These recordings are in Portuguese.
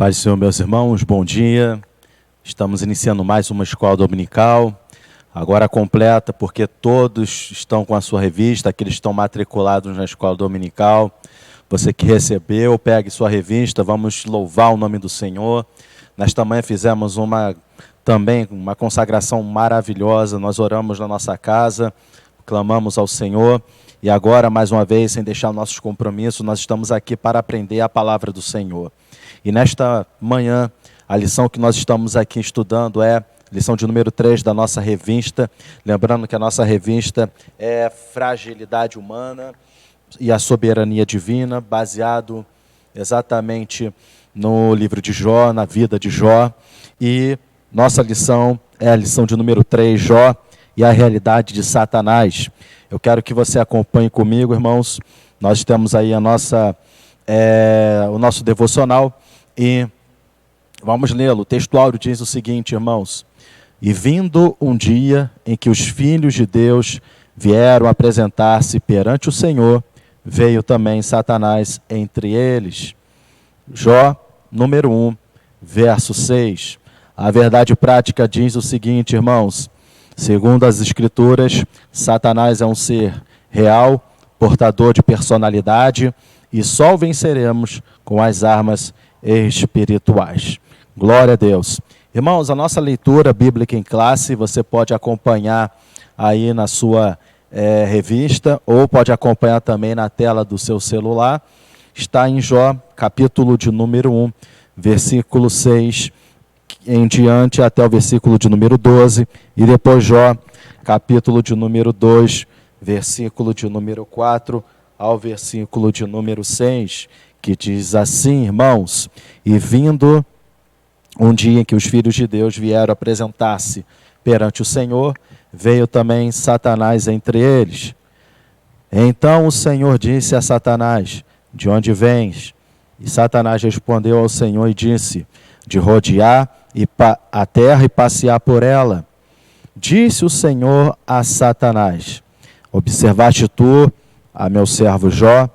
Paz do Senhor, meus irmãos, bom dia. Estamos iniciando mais uma escola dominical, agora completa, porque todos estão com a sua revista, aqueles que estão matriculados na escola dominical. Você que recebeu, pegue sua revista, vamos louvar o nome do Senhor. Nesta manhã fizemos também uma consagração maravilhosa, nós oramos na nossa casa, clamamos ao Senhor. E agora, mais uma vez, sem deixar nossos compromissos, nós estamos aqui para aprender a palavra do Senhor. E nesta manhã, a lição que nós estamos aqui estudando é lição de número 3 da nossa revista. Lembrando que a nossa revista é Fragilidade Humana e a Soberania Divina, baseado exatamente no livro de Jó, na vida de Jó. E nossa lição é a lição de número 3, Jó e a realidade de Satanás. Eu quero que você acompanhe comigo, irmãos. Nós temos aí o nosso devocional e vamos lê-lo. O texto áureo diz o seguinte, irmãos: e vindo um dia em que os filhos de Deus vieram apresentar-se perante o Senhor, veio também Satanás entre eles. Jó, número 1, verso 6. A verdade prática diz o seguinte, irmãos: segundo as Escrituras, Satanás é um ser real, portador de personalidade, e só o venceremos com as armas espirituais. Glória a Deus. Irmãos, a nossa leitura bíblica em classe, você pode acompanhar aí na sua revista, ou pode acompanhar também na tela do seu celular. Está em Jó, capítulo de número 1, versículo 6, em diante até o versículo de número 12, e depois Jó, capítulo de número 2, versículo de número 4 ao versículo de número 6, que diz assim, irmãos: e vindo um dia em que os filhos de Deus vieram apresentar-se perante o Senhor, veio também Satanás entre eles. Então o Senhor disse a Satanás: de onde vens? E Satanás respondeu ao Senhor e disse: de rodear a terra e passear por ela. Disse o Senhor a Satanás: observaste tu a meu servo Jó?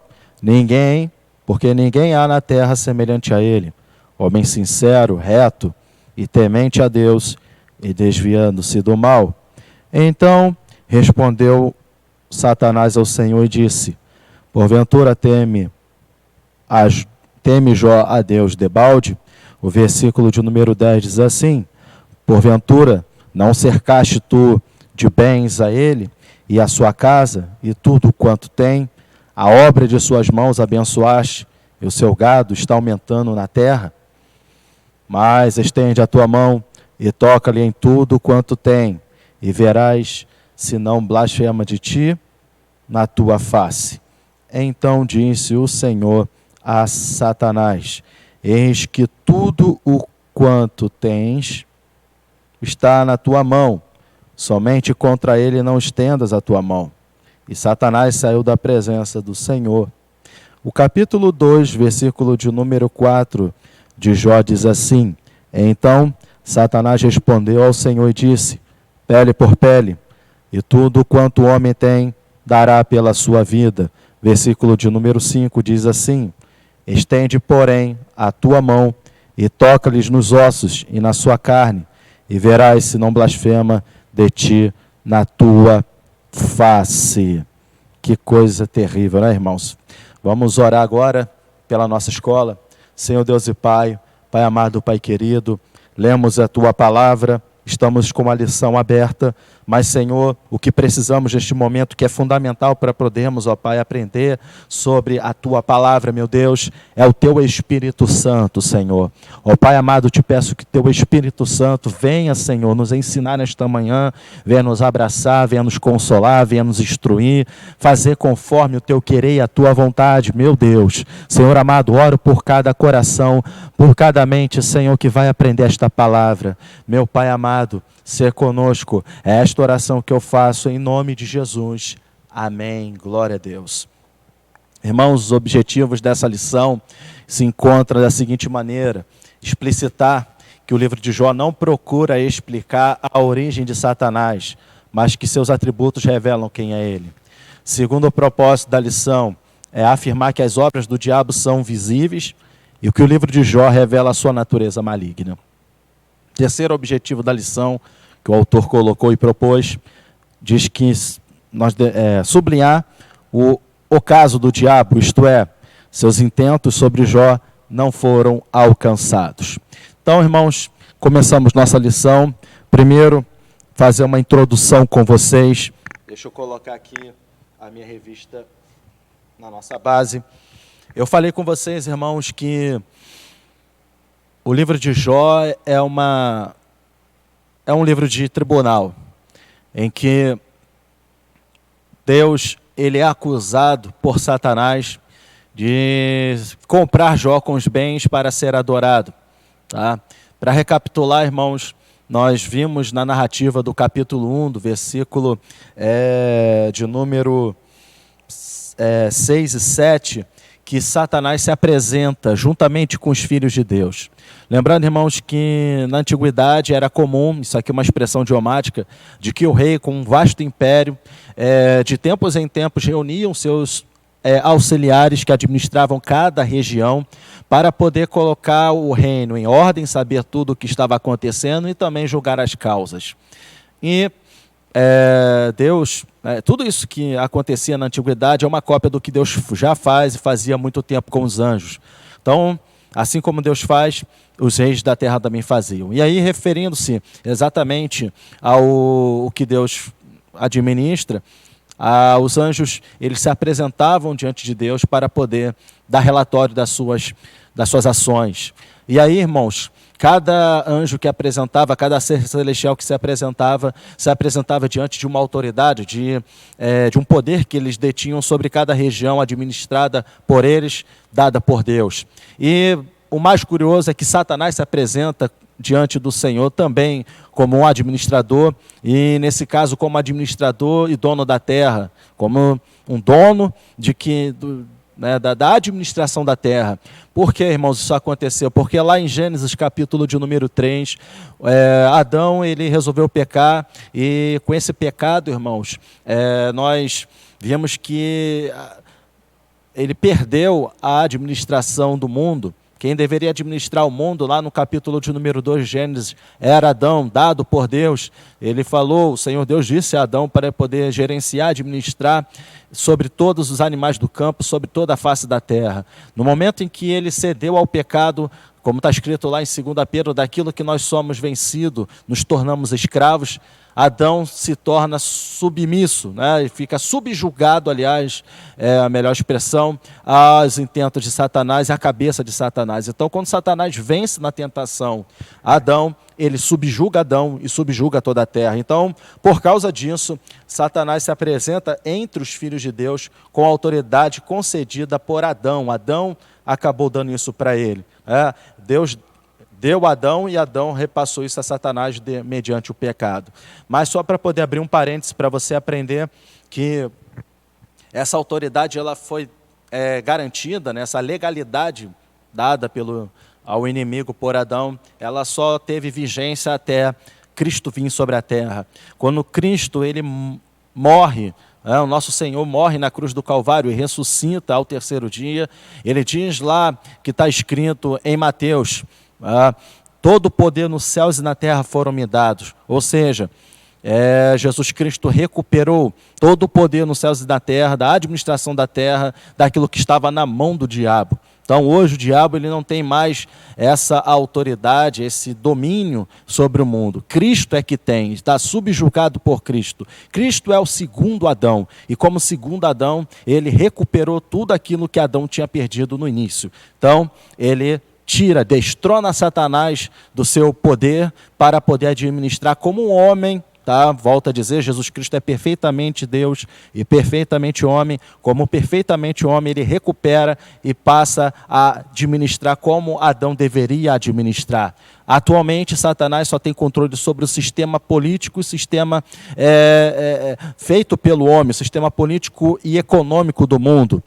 Porque ninguém há na terra semelhante a ele, homem sincero, reto e temente a Deus, e desviando-se do mal. Então respondeu Satanás ao Senhor e disse: porventura teme Jó a Deus debalde? O versículo de número 10 diz assim: porventura não cercaste tu de bens a ele e a sua casa e tudo quanto tem? A obra de suas mãos abençoaste, e o seu gado está aumentando na terra? Mas estende a tua mão e toca-lhe em tudo quanto tem, e verás se não blasfema de ti na tua face. Então disse o Senhor a Satanás: eis que tudo o quanto tens está na tua mão, somente contra ele não estendas a tua mão. E Satanás saiu da presença do Senhor. O capítulo 2, versículo de número 4 de Jó diz assim: então Satanás respondeu ao Senhor e disse: pele por pele, e tudo quanto o homem tem dará pela sua vida. Versículo de número 5 diz assim: estende, porém, a tua mão e toca-lhes nos ossos e na sua carne, e verás se não blasfema de ti na tua face. Que coisa terrível, né, irmãos? Vamos orar agora pela nossa escola. Senhor Deus e Pai, Pai amado, Pai querido, lemos a tua palavra, estamos com uma lição aberta, mas, Senhor, o que precisamos neste momento, que é fundamental para podermos, ó Pai, aprender sobre a tua palavra, meu Deus, é o teu Espírito Santo, Senhor. Ó Pai amado, te peço que teu Espírito Santo venha, Senhor, nos ensinar nesta manhã, venha nos abraçar, venha nos consolar, venha nos instruir, fazer conforme o teu querer e a tua vontade, meu Deus. Senhor amado, oro por cada coração, por cada mente, Senhor, que vai aprender esta palavra. Meu Pai amado, ser conosco, é esta oração que eu faço em nome de Jesus. Amém. Glória a Deus. Irmãos, os objetivos dessa lição se encontram da seguinte maneira: explicitar que o livro de Jó não procura explicar a origem de Satanás, mas que seus atributos revelam quem é ele. Segundo o propósito da lição, é afirmar que as obras do diabo são visíveis e que o livro de Jó revela a sua natureza maligna. Terceiro objetivo da lição que o autor colocou e propôs, diz que sublinhar o caso do diabo, isto é, seus intentos sobre Jó não foram alcançados. Então, irmãos, começamos nossa lição. Primeiro, fazer uma introdução com vocês. Deixa eu colocar aqui a minha revista na nossa base. Eu falei com vocês, irmãos, que o livro de Jó é um livro de tribunal, em que Deus ele é acusado por Satanás de comprar Jó com os bens para ser adorado. Tá? Para recapitular, irmãos, nós vimos na narrativa do capítulo 1, do versículo de número 6 e 7, que Satanás se apresenta juntamente com os filhos de Deus. Lembrando, irmãos, que na antiguidade era comum, isso aqui é uma expressão idiomática, de que o rei, com um vasto império, de tempos em tempos reuniam seus auxiliares que administravam cada região para poder colocar o reino em ordem, saber tudo o que estava acontecendo e também julgar as causas. E Deus, tudo isso que acontecia na antiguidade é uma cópia do que Deus já faz e fazia há muito tempo com os anjos. Então, assim como Deus faz, os reis da terra também faziam. E aí, referindo-se exatamente ao que Deus administra, os anjos eles se apresentavam diante de Deus para poder dar relatório das suas ações. E aí, irmãos, cada anjo que apresentava, cada ser celestial que se apresentava diante de uma autoridade, de um poder que eles detinham sobre cada região administrada por eles, dada por Deus. E o mais curioso é que Satanás se apresenta diante do Senhor também como um administrador, e nesse caso como administrador e dono da terra, como um dono da administração da terra. Por que, irmãos, isso aconteceu? Porque lá em Gênesis capítulo de número 3, Adão ele resolveu pecar, e com esse pecado, irmãos, nós vimos que ele perdeu a administração do mundo. Quem deveria administrar o mundo, lá no capítulo de número 2 de Gênesis, era Adão, dado por Deus. Ele falou, o Senhor Deus disse a Adão para poder gerenciar, administrar sobre todos os animais do campo, sobre toda a face da terra. No momento em que ele cedeu ao pecado, como está escrito lá em 2 Pedro, daquilo que nós somos vencidos, nos tornamos escravos, Adão se torna submisso, né? E fica subjugado, aliás, a melhor expressão, aos intentos de Satanás e à cabeça de Satanás. Então, quando Satanás vence na tentação Adão, ele subjuga Adão e subjuga toda a terra. Então, por causa disso, Satanás se apresenta entre os filhos de Deus com a autoridade concedida por Adão. Adão acabou dando isso para ele. Deus deu a Adão e Adão repassou isso a Satanás mediante o pecado. Mas só para poder abrir um parênteses para você aprender que essa autoridade ela foi garantida, né, essa legalidade dada ao inimigo por Adão, ela só teve vigência até Cristo vir sobre a terra. Quando Cristo ele morre, o nosso Senhor morre na cruz do Calvário e ressuscita ao terceiro dia, ele diz lá que está escrito em Mateus, todo o poder nos céus e na terra foram me dados. Ou seja, Jesus Cristo recuperou todo o poder nos céus e na terra, da administração da terra, daquilo que estava na mão do diabo. Então hoje o diabo ele não tem mais essa autoridade, esse domínio sobre o mundo. Cristo é que tem, está subjugado por Cristo. Cristo é o segundo Adão, e como segundo Adão, ele recuperou tudo aquilo que Adão tinha perdido no início. Então ele destrona Satanás do seu poder para poder administrar como um homem, tá? Volto a dizer, Jesus Cristo é perfeitamente Deus e perfeitamente homem. Como perfeitamente homem, ele recupera e passa a administrar como Adão deveria administrar. Atualmente, Satanás só tem controle sobre o sistema político, o sistema feito pelo homem, o sistema político e econômico do mundo.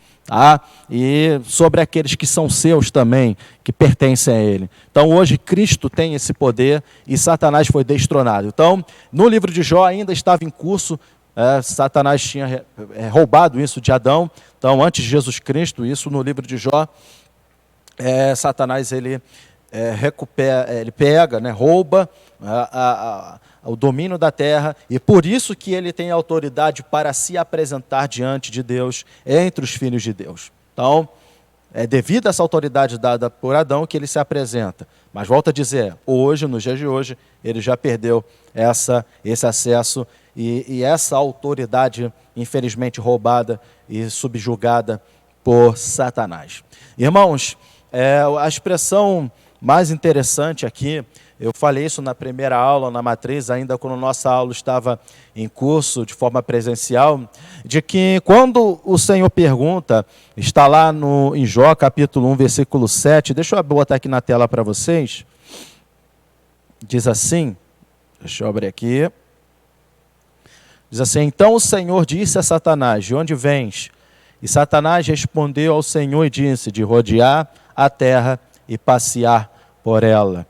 E sobre aqueles que são seus também, que pertencem a ele. Então hoje Cristo tem esse poder e Satanás foi destronado. Então no livro de Jó ainda estava em curso, Satanás tinha roubado isso de Adão, então antes de Jesus Cristo, isso no livro de Jó. Satanás ele recupera, ele pega, né, rouba o domínio da terra, e por isso que ele tem autoridade para se apresentar diante de Deus, entre os filhos de Deus. Então, é devido a essa autoridade dada por Adão que ele se apresenta. Mas volto a dizer, hoje, nos dias de hoje, ele já perdeu esse acesso e essa autoridade, infelizmente, roubada e subjugada por Satanás. Irmãos, a expressão mais interessante aqui, eu falei isso na primeira aula, na matriz, ainda quando nossa aula estava em curso de forma presencial, de que quando o Senhor pergunta, está lá em Jó capítulo 1, versículo 7, deixa eu botar aqui na tela para vocês, diz assim, deixa eu abrir aqui, diz assim: então o Senhor disse a Satanás, de onde vens? E Satanás respondeu ao Senhor e disse, de rodear a terra e passear por ela.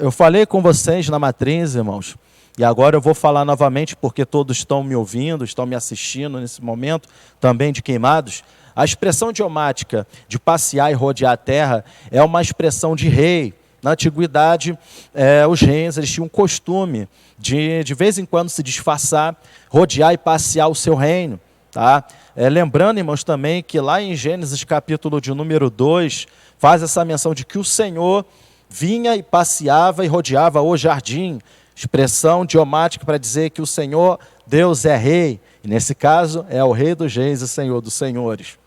Eu falei com vocês na matriz, irmãos, e agora eu vou falar novamente, porque todos estão me ouvindo, estão me assistindo nesse momento, também de Queimados. A expressão idiomática de passear e rodear a terra é uma expressão de rei. Na antiguidade, os reis eles tinham um costume de vez em quando se disfarçar, rodear e passear o seu reino. Tá? Lembrando, irmãos, também que lá em Gênesis capítulo de número 2, faz essa menção de que o Senhor vinha e passeava e rodeava o jardim, expressão idiomática para dizer que o Senhor, Deus é rei, e nesse caso é o rei dos reis e Senhor dos senhores.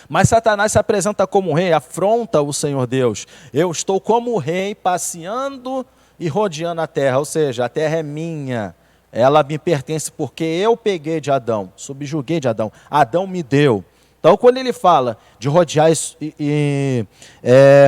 Mas Satanás se apresenta como rei, afronta o Senhor Deus. Eu estou como rei passeando e rodeando a terra, ou seja, a terra é minha, ela me pertence porque eu peguei de Adão, subjuguei de Adão, Adão me deu. Então, quando ele fala de rodear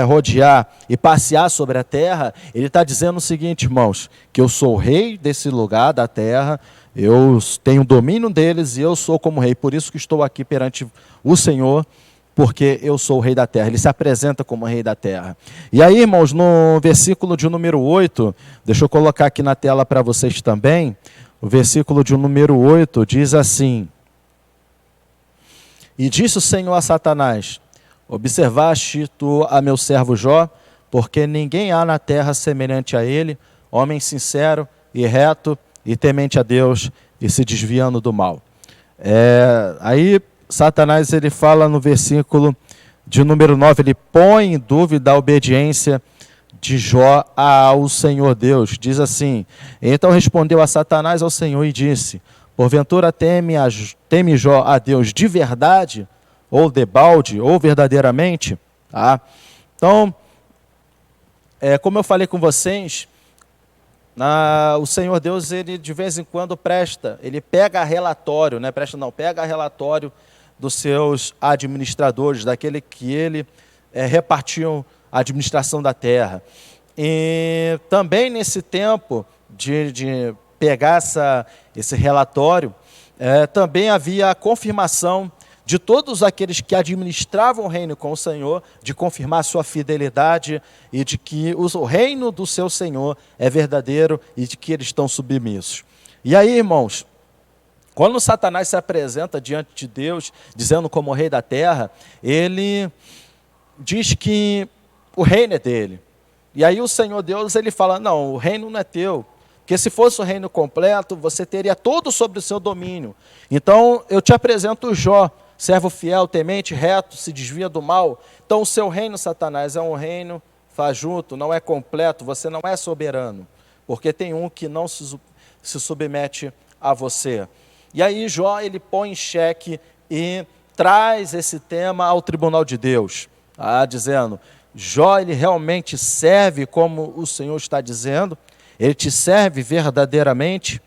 rodear e passear sobre a terra, ele está dizendo o seguinte, irmãos, que eu sou o rei desse lugar, da terra, eu tenho domínio deles e eu sou como rei, por isso que estou aqui perante o Senhor, porque eu sou o rei da terra. Ele se apresenta como rei da terra. E aí, irmãos, no versículo de número 8, deixa eu colocar aqui na tela para vocês também, o versículo de número 8 diz assim: e disse o Senhor a Satanás, observaste tu a meu servo Jó, porque ninguém há na terra semelhante a ele, homem sincero e reto e temente a Deus e se desviando do mal. Aí Satanás ele fala no versículo de número 9, ele põe em dúvida a obediência de Jó ao Senhor Deus. Diz assim: então respondeu a Satanás ao Senhor e disse, porventura teme Jó a Deus de verdade, ou debalde, ou verdadeiramente? Então, como eu falei com vocês, o Senhor Deus, ele de vez em quando ele pega relatório, pega relatório dos seus administradores, daquele que ele repartiu a administração da terra. E também nesse tempo de pegar esse relatório, também havia a confirmação de todos aqueles que administravam o reino com o Senhor, de confirmar sua fidelidade e de que o reino do seu Senhor é verdadeiro e de que eles estão submissos. E aí, irmãos, quando Satanás se apresenta diante de Deus, dizendo como rei da terra, ele diz que o reino é dele. E aí o Senhor Deus, ele fala, não, o reino não é teu. Porque se fosse o reino completo, você teria todo sobre o seu domínio. Então, eu te apresento Jó, servo fiel, temente, reto, se desvia do mal. Então, o seu reino, Satanás, é um reino fajuto, não é completo, você não é soberano. Porque tem um que não se submete a você. E aí, Jó, ele põe em xeque e traz esse tema ao tribunal de Deus. Dizendo, Jó, ele realmente serve como o Senhor está dizendo? Ele te serve verdadeiramente?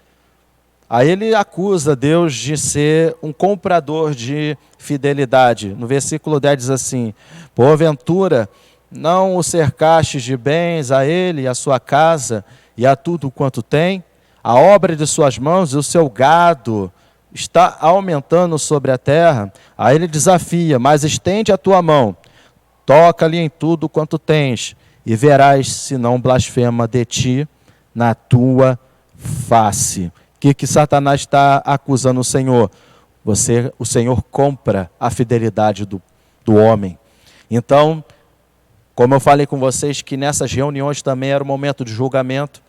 Aí ele acusa Deus de ser um comprador de fidelidade. No versículo 10 diz assim, porventura não o cercastes de bens a ele e a sua casa e a tudo quanto tem? A obra de suas mãos e o seu gado está aumentando sobre a terra? Aí ele desafia, mas estende a tua mão, toca-lhe em tudo quanto tens e verás se não blasfema de ti na tua face. O que Satanás está acusando o Senhor? O Senhor compra a fidelidade do homem. Então, como eu falei com vocês que nessas reuniões também era um momento de julgamento,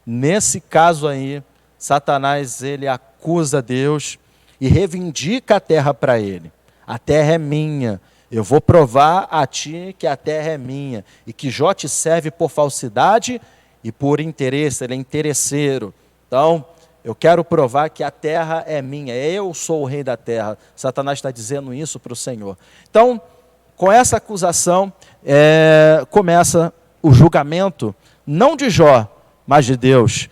nesse caso aí, Satanás ele acusa Deus e reivindica a terra para ele. A terra é minha, eu vou provar a ti que a terra é minha e que Jó te serve por falsidade e por interesse, ele é interesseiro. Então, eu quero provar que a terra é minha, eu sou o rei da terra. Satanás está dizendo isso para o Senhor. Então, com essa acusação, começa o julgamento, não de Jó, mas de Deus.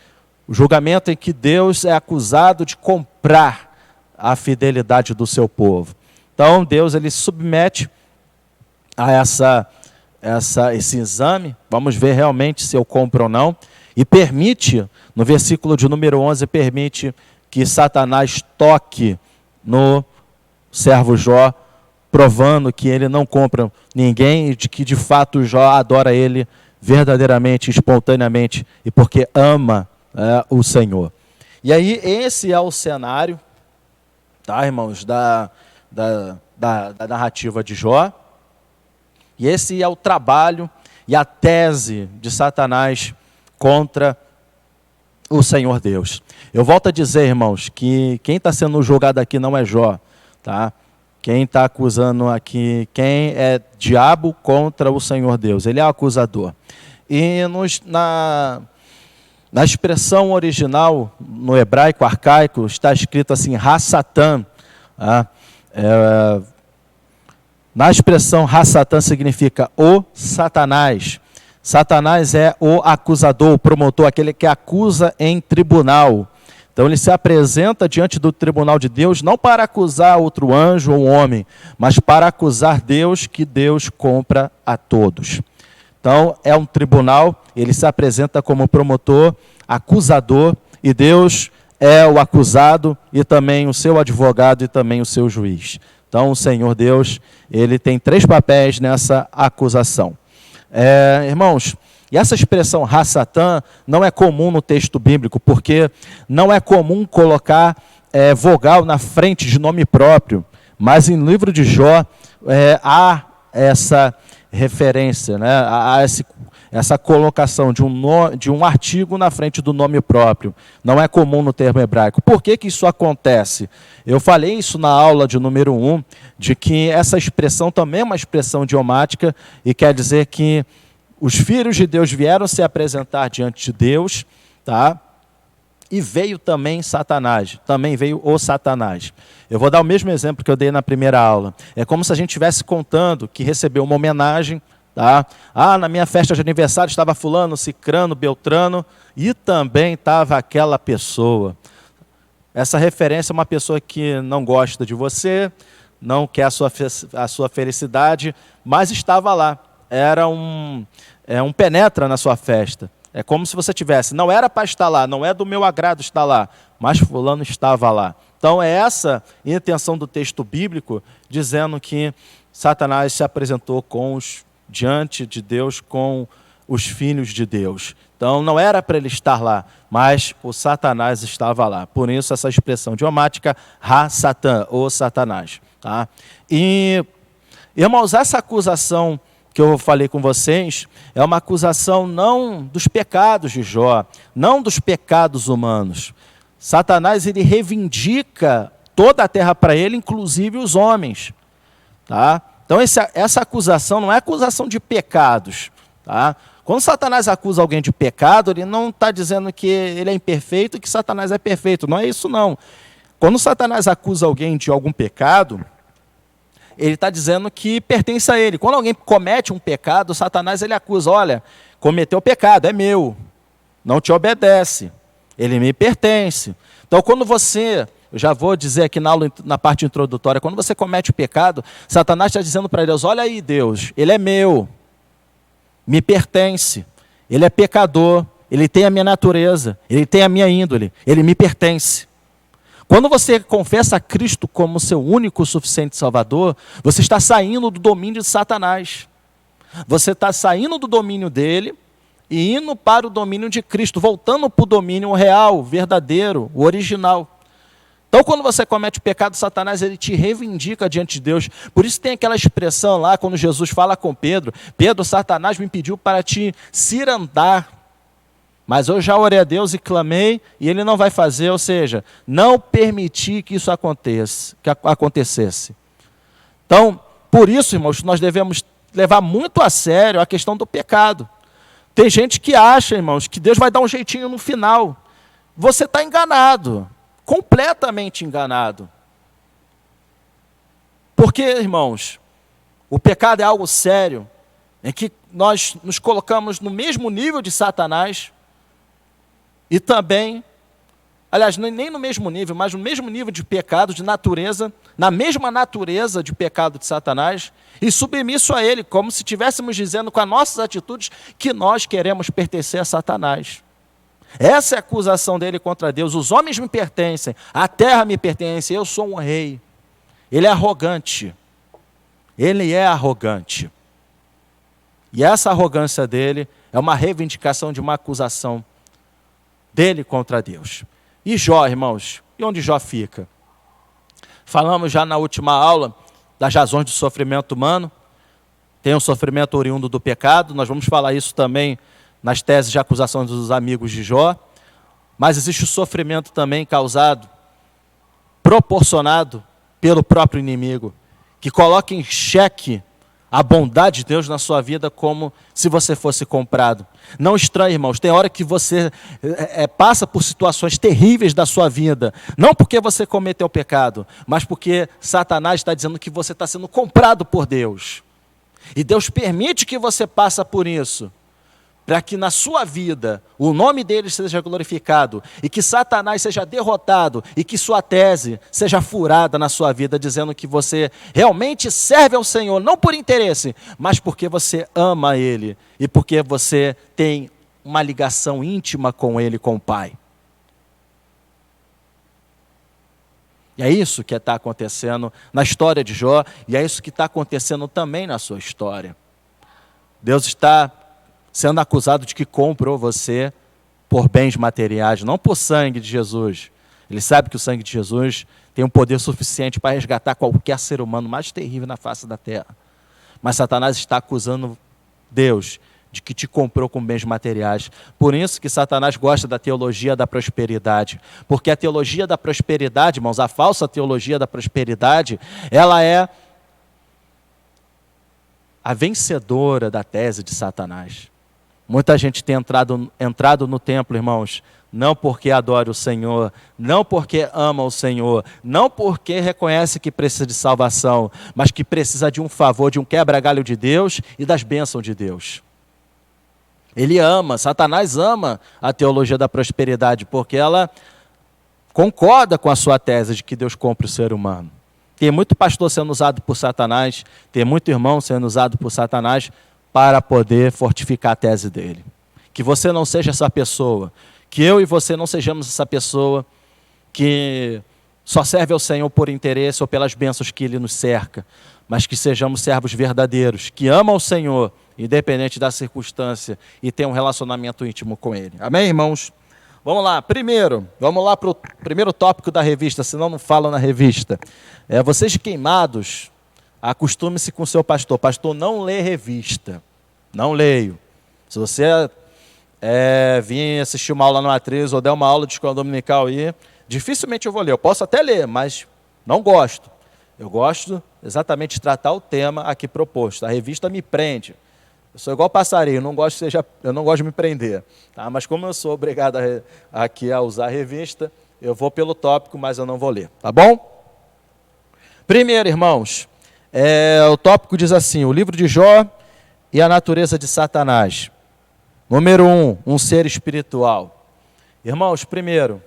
O julgamento em que Deus é acusado de comprar a fidelidade do seu povo. Então, Deus ele submete a esse exame, vamos ver realmente se eu compro ou não, e permite, no versículo de número 11, permite que Satanás toque no servo Jó, provando que ele não compra ninguém e de que de fato Jó adora ele verdadeiramente, espontaneamente e porque ama o Senhor. E aí esse é o cenário, tá, irmãos, da narrativa de Jó. E esse é o trabalho e a tese de Satanás contra o Senhor Deus. Eu volto a dizer, irmãos, que quem está sendo julgado aqui não é Jó, tá? Quem está acusando aqui, quem é diabo contra o Senhor Deus, ele é o acusador. E na expressão original, no hebraico arcaico, está escrito assim, Ha-Satan. Na expressão Ha-Satan significa o Satanás. Satanás é o acusador, o promotor, aquele que acusa em tribunal. Então ele se apresenta diante do tribunal de Deus, não para acusar outro anjo ou um homem, mas para acusar Deus, que Deus compra a todos. Então é um tribunal, ele se apresenta como promotor, acusador, e Deus é o acusado e também o seu advogado e também o seu juiz. Então o Senhor Deus, ele tem 3 papéis nessa acusação. Irmãos, e essa expressão Ha-Satan não é comum no texto bíblico, porque não é comum colocar vogal na frente de nome próprio, mas em livro de Jó há essa referência, né? Há essa colocação de um artigo na frente do nome próprio. Não é comum no termo hebraico. Por que isso acontece? Eu falei isso na aula de número 1, de que essa expressão também é uma expressão idiomática e quer dizer que os filhos de Deus vieram se apresentar diante de Deus, tá? E veio também Satanás, também veio o Satanás. Eu vou dar o mesmo exemplo que eu dei na primeira aula. É como se a gente estivesse contando que recebeu uma homenagem, tá? Na minha festa de aniversário estava fulano, cicrano, beltrano, e também estava aquela pessoa. Essa referência é uma pessoa que não gosta de você, não quer a sua felicidade, mas estava lá. Era um penetra na sua festa. É como se você tivesse, não era para estar lá, não é do meu agrado estar lá, mas fulano estava lá. Então é essa a intenção do texto bíblico, dizendo que Satanás se apresentou diante de Deus com os filhos de Deus. Então não era para ele estar lá, mas o Satanás estava lá. Por isso essa expressão idiomática, Ha-Satan, o Satanás. Tá? E, irmãos, essa acusação que eu falei com vocês, é uma acusação não dos pecados de Jó, não dos pecados humanos. Satanás, ele reivindica toda a terra para ele, inclusive os homens. Tá? Então, essa acusação não é acusação de pecados. Tá? Quando Satanás acusa alguém de pecado, ele não está dizendo que ele é imperfeito e que Satanás é perfeito. Não é isso, não. Quando Satanás acusa alguém de algum pecado, ele está dizendo que pertence a ele. Quando alguém comete um pecado, Satanás ele acusa, olha, cometeu pecado, é meu, não te obedece, ele me pertence. Então, quando você, eu já vou dizer aqui na parte introdutória, quando você comete o pecado, Satanás está dizendo para Deus, olha aí Deus, ele é meu, me pertence, ele é pecador, ele tem a minha natureza, ele tem a minha índole, ele me pertence. Quando você confessa a Cristo como seu único suficiente Salvador, você está saindo do domínio de Satanás. Você está saindo do domínio dele e indo para o domínio de Cristo, voltando para o domínio real, verdadeiro, o original. Então, quando você comete o pecado, Satanás ele te reivindica diante de Deus. Por isso tem aquela expressão lá, quando Jesus fala com Pedro: Pedro, Satanás me pediu para te cirandar, mas eu já orei a Deus e clamei, e ele não vai fazer, ou seja, não permitir que isso acontecesse. Então, por isso, irmãos, nós devemos levar muito a sério a questão do pecado. Tem gente que acha, irmãos, que Deus vai dar um jeitinho no final. Você está enganado. Completamente enganado. Porque, irmãos, o pecado é algo sério, em que nós nos colocamos no mesmo nível de Satanás, e também, aliás, nem no mesmo nível, mas no mesmo nível de pecado, de natureza, na mesma natureza de pecado de Satanás, e submisso a ele, como se estivéssemos dizendo com as nossas atitudes que nós queremos pertencer a Satanás. Essa é a acusação dele contra Deus. Os homens me pertencem, a terra me pertence, eu sou um rei. Ele é arrogante. Ele é arrogante. E essa arrogância dele é uma reivindicação de uma acusação dele contra Deus. E Jó, irmãos, e onde Jó fica? Falamos já na última aula das razões do sofrimento humano. Tem um sofrimento oriundo do pecado, nós vamos falar isso também nas teses de acusação dos amigos de Jó, mas existe o sofrimento também causado, proporcionado pelo próprio inimigo, que coloca em xeque a bondade de Deus na sua vida como se você fosse comprado. Não estranhe, irmãos, tem hora que você passa por situações terríveis da sua vida, não porque você cometeu pecado, mas porque Satanás está dizendo que você está sendo comprado por Deus. E Deus permite que você passe por isso, para que na sua vida o nome dele seja glorificado e que Satanás seja derrotado e que sua tese seja furada na sua vida, dizendo que você realmente serve ao Senhor, não por interesse, mas porque você ama ele e porque você tem uma ligação íntima com ele, com o Pai. E é isso que está acontecendo na história de Jó, e é isso que está acontecendo também na sua história. Deus está sendo acusado de que comprou você por bens materiais, não por sangue de Jesus. Ele sabe que o sangue de Jesus tem um poder suficiente para resgatar qualquer ser humano mais terrível na face da terra. Mas Satanás está acusando Deus de que te comprou com bens materiais. Por isso que Satanás gosta da teologia da prosperidade. Porque a teologia da prosperidade, irmãos, a falsa teologia da prosperidade, ela é a vencedora da tese de Satanás. Muita gente tem entrado no templo, irmãos, não porque adora o Senhor, não porque ama o Senhor, não porque reconhece que precisa de salvação, mas que precisa de um favor, de um quebra-galho de Deus e das bênçãos de Deus. Ele ama, Satanás ama a teologia da prosperidade, porque ela concorda com a sua tese de que Deus compra o ser humano. Tem muito pastor sendo usado por Satanás, tem muito irmão sendo usado por Satanás para poder fortificar a tese dele. Que você não seja essa pessoa, que eu e você não sejamos essa pessoa que só serve ao Senhor por interesse ou pelas bênçãos que Ele nos cerca, mas que sejamos servos verdadeiros, que amam o Senhor, independente da circunstância, e tenham um relacionamento íntimo com Ele. Amém, irmãos? Vamos lá, vamos lá para o primeiro tópico da revista, senão não falo na revista. Vocês queimados, acostume-se com o seu pastor. Pastor, não lê revista. Não leio. Se você vir assistir uma aula no Atriz ou der uma aula de escola dominical aí, dificilmente eu vou ler. Eu posso até ler, mas não gosto. Eu gosto exatamente de tratar o tema aqui proposto. A revista me prende. Eu sou igual passarinho, eu não gosto de me prender. Tá? Mas como eu sou obrigado aqui a usar a revista, eu vou pelo tópico, mas eu não vou ler. Tá bom? Primeiro, irmãos, o tópico diz assim: o livro de Jó e a natureza de Satanás. Número 1, um ser espiritual. Irmãos, primeiro,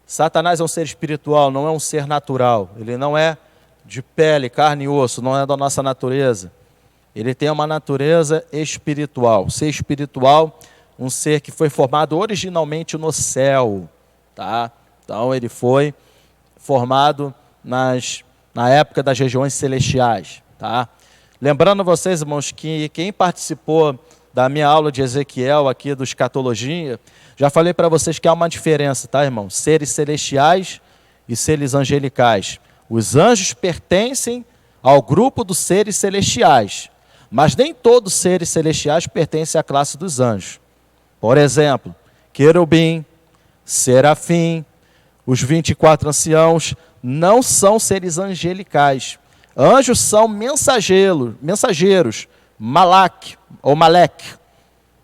Satanás é um ser espiritual, não é um ser natural. Ele não é de pele, carne e osso, não é da nossa natureza. Ele tem uma natureza espiritual. Ser espiritual, um ser que foi formado originalmente no céu. Tá? Então, ele foi formado na época das regiões celestiais. Tá? Lembrando vocês, irmãos, que quem participou da minha aula de Ezequiel aqui do Escatologia, já falei para vocês que há uma diferença, tá, irmãos? Seres celestiais e seres angelicais. Os anjos pertencem ao grupo dos seres celestiais, mas nem todos os seres celestiais pertencem à classe dos anjos. Por exemplo, querubim, serafim, os 24 anciãos não são seres angelicais. Anjos são mensageiros, malak ou malek,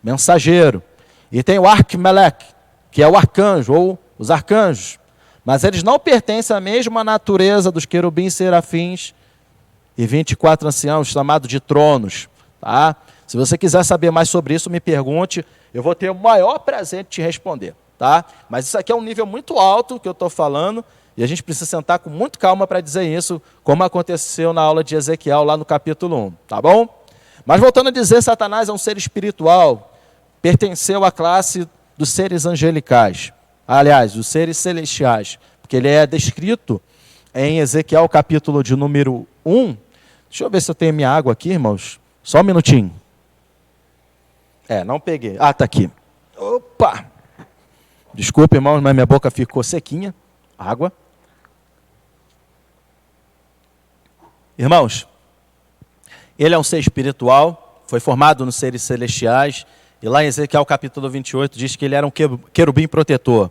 mensageiro. E tem o arquimelec, que é o arcanjo ou os arcanjos. Mas eles não pertencem à mesma natureza dos querubins, serafins e 24 anciãos, chamados de tronos. Tá? Se você quiser saber mais sobre isso, me pergunte. Eu vou ter o maior prazer de te responder. Tá? Mas isso aqui é um nível muito alto que eu estou falando, e a gente precisa sentar com muito calma para dizer isso, como aconteceu na aula de Ezequiel, lá no capítulo 1. Tá bom? Mas voltando a dizer, Satanás é um ser espiritual, pertenceu à classe dos seres angelicais. Aliás, dos seres celestiais, porque ele é descrito em Ezequiel, capítulo de número 1. Deixa eu ver se eu tenho minha água aqui, irmãos. Só um minutinho. Não peguei. Ah, está aqui. Opa! Desculpa, irmãos, mas minha boca ficou sequinha. Água. Irmãos, ele é um ser espiritual, foi formado nos seres celestiais, e lá em Ezequiel capítulo 28 diz que ele era um querubim protetor.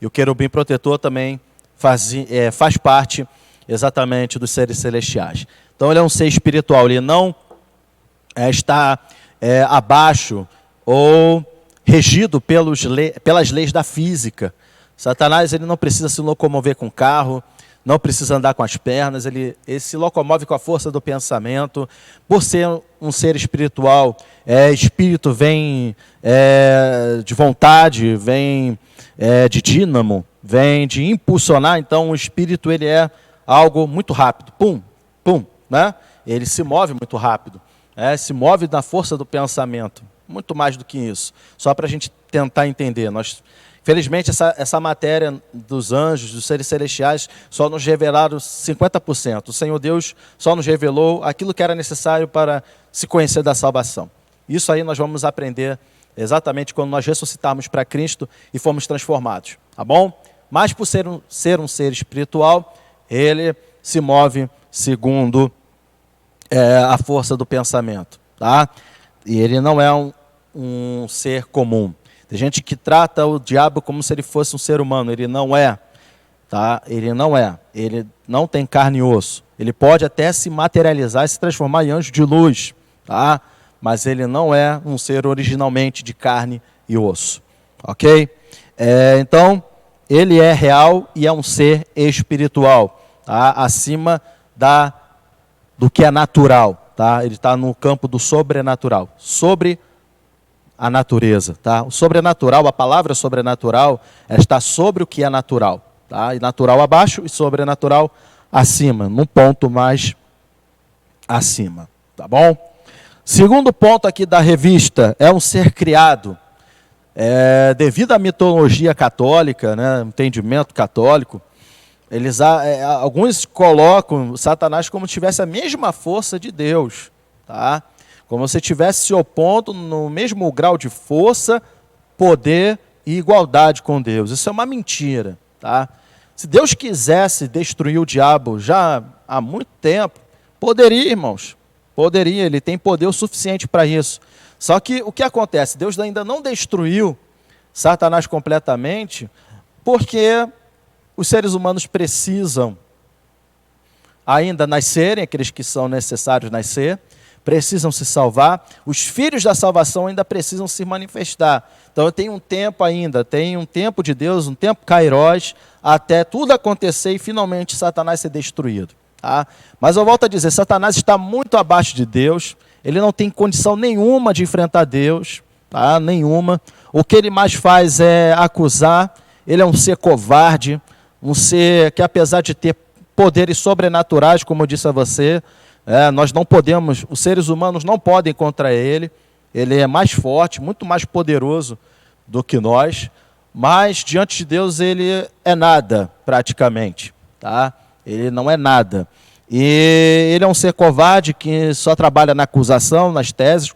E o querubim protetor também faz parte exatamente dos seres celestiais. Então ele é um ser espiritual, ele não está abaixo ou regido pelas leis da física. Satanás ele não precisa se locomover com carro, não precisa andar com as pernas, ele se locomove com a força do pensamento. Por ser um ser espiritual, espírito vem de vontade, vem de dínamo, vem de impulsionar. Então o espírito ele é algo muito rápido, pum, pum, né? Ele se move muito rápido, se move na força do pensamento, muito mais do que isso. Só para a gente tentar entender, felizmente, essa matéria dos anjos, dos seres celestiais, só nos revelaram 50%. O Senhor Deus só nos revelou aquilo que era necessário para se conhecer da salvação. Isso aí nós vamos aprender exatamente quando nós ressuscitarmos para Cristo e formos transformados. Tá bom? Mas por ser um ser espiritual, ele se move segundo a força do pensamento. Tá? E ele não é um ser comum. Tem gente que trata o diabo como se ele fosse um ser humano. Ele não é. Tá? Ele não é. Ele não tem carne e osso. Ele pode até se materializar e se transformar em anjo de luz. Tá? Mas ele não é um ser originalmente de carne e osso. Ok? Então, ele é real e é um ser espiritual. Tá? Acima do que é natural. Tá? Ele está no campo do sobrenatural. Sobre a natureza, tá? O sobrenatural, a palavra sobrenatural, está sobre o que é natural, tá? E natural abaixo e sobrenatural acima, num ponto mais acima, tá bom? Segundo ponto aqui da revista, é um ser criado. Devido à mitologia católica, né, entendimento católico, alguns colocam Satanás como se tivesse a mesma força de Deus, tá? Como se estivesse se opondo no mesmo grau de força, poder e igualdade com Deus. Isso é uma mentira. Tá? Se Deus quisesse destruir o diabo já há muito tempo, poderia, irmãos. Poderia, ele tem poder o suficiente para isso. Só que o que acontece? Deus ainda não destruiu Satanás completamente, porque os seres humanos precisam ainda nascerem, aqueles que são necessários nascer, precisam se salvar, os filhos da salvação ainda precisam se manifestar. Então tem um tempo ainda, tem um tempo de Deus, um tempo kairós, até tudo acontecer e finalmente Satanás ser destruído. Tá? Mas eu volto a dizer, Satanás está muito abaixo de Deus, ele não tem condição nenhuma de enfrentar Deus, tá? Nenhuma. O que ele mais faz é acusar, ele é um ser covarde, um ser que apesar de ter poderes sobrenaturais, como eu disse a você, nós não podemos, os seres humanos não podem contra ele é mais forte, muito mais poderoso do que nós, mas diante de Deus ele é nada, praticamente. Tá? Ele não é nada. E ele é um ser covarde que só trabalha na acusação, nas teses,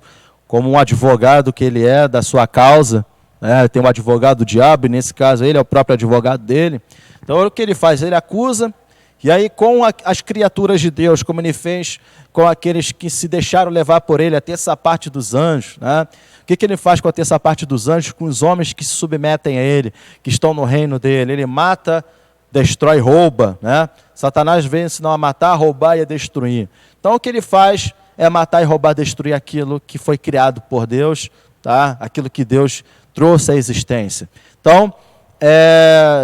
como um advogado que ele é da sua causa. né? Tem um advogado do diabo, e nesse caso ele é o próprio advogado dele. Então o que ele faz? Ele acusa, e aí com as criaturas de Deus, como ele fez com aqueles que se deixaram levar por ele, a terça parte dos anjos, né? O que ele faz com a terça parte dos anjos? Com os homens que se submetem a ele, que estão no reino dele. Ele mata, destrói, rouba, né? Satanás vem ensinar a matar, a roubar e a destruir. Então o que ele faz é matar e roubar, destruir aquilo que foi criado por Deus, tá? Aquilo que Deus trouxe à existência. Então,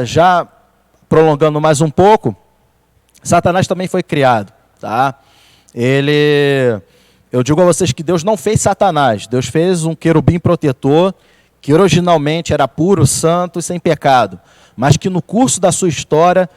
já prolongando mais um pouco, Satanás também foi criado, tá? Eu digo a vocês que Deus não fez Satanás, Deus fez um querubim protetor, que originalmente era puro, santo e sem pecado, mas que no curso da sua história,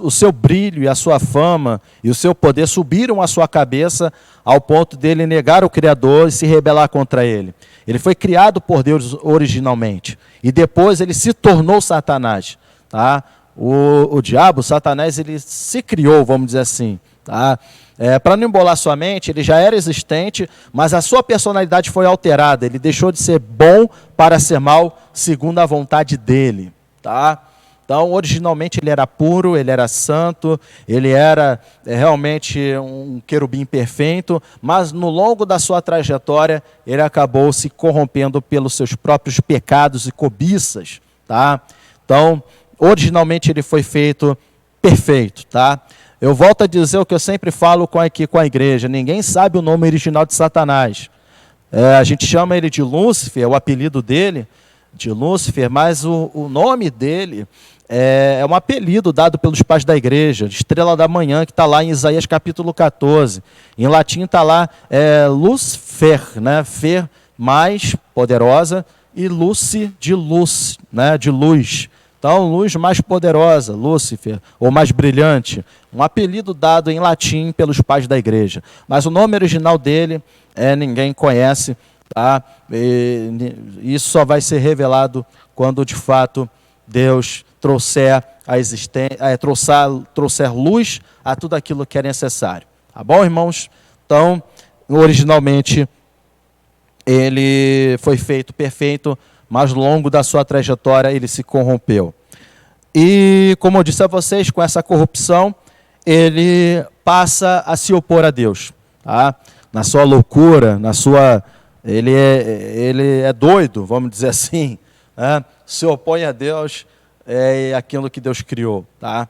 o seu brilho e a sua fama e o seu poder subiram à sua cabeça ao ponto dele negar o Criador e se rebelar contra ele. Ele foi criado por Deus originalmente e depois ele se tornou Satanás, tá? O diabo, Satanás, ele se criou, vamos dizer assim, tá? Para não embolar sua mente, ele já era existente, mas a sua personalidade foi alterada. Ele deixou de ser bom para ser mal, segundo a vontade dele, tá? Então, originalmente ele era puro, ele era santo, ele era realmente um querubim perfeito, mas no longo da sua trajetória, ele acabou se corrompendo pelos seus próprios pecados e cobiças, tá? Então, originalmente ele foi feito perfeito, tá? Eu volto a dizer o que eu sempre falo aqui com a igreja: ninguém sabe o nome original de Satanás. A gente chama ele de Lúcifer, o apelido dele de Lúcifer, mas o nome dele é um apelido dado pelos pais da igreja, de estrela da manhã, que está lá em Isaías capítulo 14. Em latim está lá Lucifer, né? Fer, mais poderosa, e Luci, de luz, né? De luz. Então, luz mais poderosa, Lúcifer, ou mais brilhante, um apelido dado em latim pelos pais da igreja. Mas o nome original dele ninguém conhece, tá? Isso só vai ser revelado quando, de fato, Deus trouxer a existência, trouxer luz a tudo aquilo que é necessário. Tá bom, irmãos? Então, originalmente, ele foi feito perfeito, mas ao longo da sua trajetória ele se corrompeu. E, como eu disse a vocês, com essa corrupção, ele passa a se opor a Deus. Tá? Na sua loucura, ele é doido, vamos dizer assim, né? Se opõe a Deus e aquilo que Deus criou. Tá?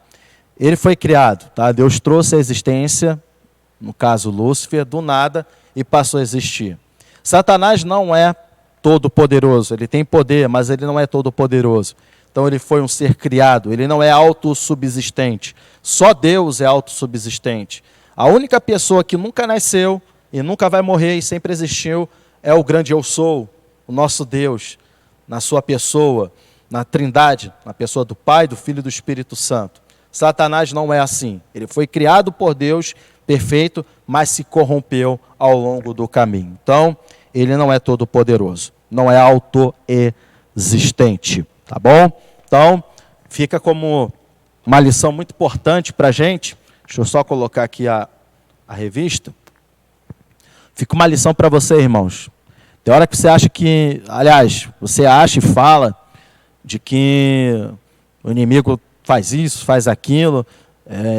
Ele foi criado, tá? Deus trouxe a existência, no caso Lúcifer, do nada, e passou a existir. Satanás não é todo-poderoso, ele tem poder, mas ele não é todo-poderoso. Então ele foi um ser criado, ele não é autossubsistente. Só Deus é autossubsistente. A única pessoa que nunca nasceu e nunca vai morrer e sempre existiu é o grande Eu Sou, o nosso Deus, na sua pessoa, na Trindade, na pessoa do Pai, do Filho e do Espírito Santo. Satanás não é assim. Ele foi criado por Deus, perfeito, mas se corrompeu ao longo do caminho. Então, ele não é todo poderoso, não é autoexistente, tá bom? Então, fica como uma lição muito importante para a gente. Deixa eu só colocar aqui a revista. Fica uma lição para você, irmãos. Tem hora que você acha que, aliás, você acha e fala de que o inimigo faz isso, faz aquilo,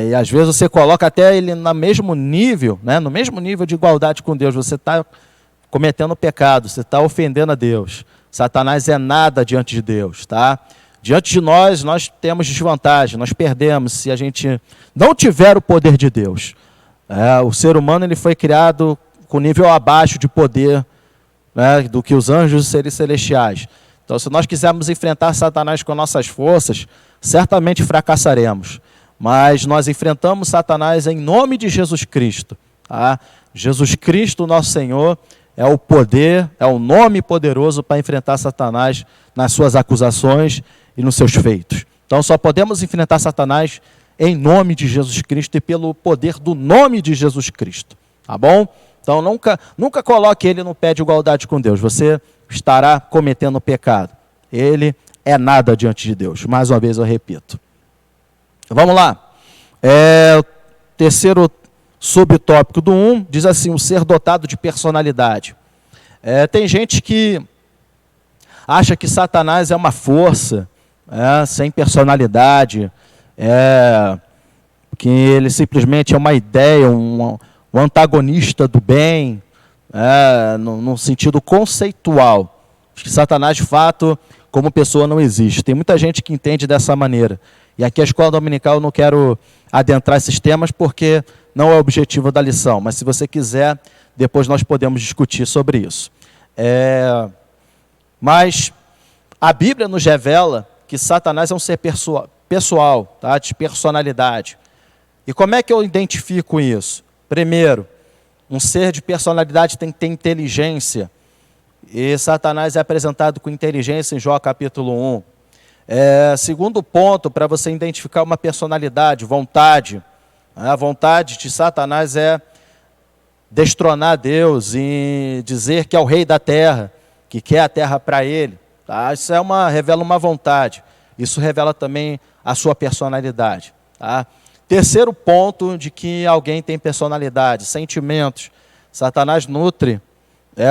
e às vezes você coloca até ele no mesmo nível, né, no mesmo nível de igualdade com Deus. Você está cometendo pecado, você está ofendendo a Deus. Satanás é nada diante de Deus, tá? Diante de nós temos desvantagem, nós perdemos se a gente não tiver o poder de Deus. O ser humano ele foi criado com nível abaixo de poder, né, do que os anjos e seres celestiais. Então, se nós quisermos enfrentar Satanás com nossas forças, certamente fracassaremos. Mas nós enfrentamos Satanás em nome de Jesus Cristo. Tá? Jesus Cristo, nosso Senhor, é o poder, é o nome poderoso para enfrentar Satanás nas suas acusações e nos seus feitos. Então, só podemos enfrentar Satanás em nome de Jesus Cristo e pelo poder do nome de Jesus Cristo. Tá bom? Então, nunca coloque ele no pé de igualdade com Deus. Você estará cometendo pecado. Ele é nada diante de Deus. Mais uma vez eu repito. Vamos lá. O terceiro subtópico do 1 diz assim: o ser dotado de personalidade. Tem gente que acha que Satanás é uma força sem personalidade, que ele simplesmente é uma ideia, um antagonista do bem, no sentido conceitual. Acho que Satanás, de fato, como pessoa, não existe. Tem muita gente que entende dessa maneira. E aqui a Escola Dominical eu não quero adentrar esses temas porque não é o objetivo da lição. Mas se você quiser, depois nós podemos discutir sobre isso. Mas a Bíblia nos revela que Satanás é um ser pessoal, tá? De personalidade. E como é que eu identifico isso? Primeiro, um ser de personalidade tem que ter inteligência. E Satanás é apresentado com inteligência em Jó capítulo 1. Segundo ponto, para você identificar uma personalidade, vontade. A vontade de Satanás é destronar Deus e dizer que é o rei da terra, que quer a terra para ele. Tá? Isso revela uma vontade. Isso revela também a sua personalidade. Tá? Terceiro ponto de que alguém tem personalidade, sentimentos. Satanás nutre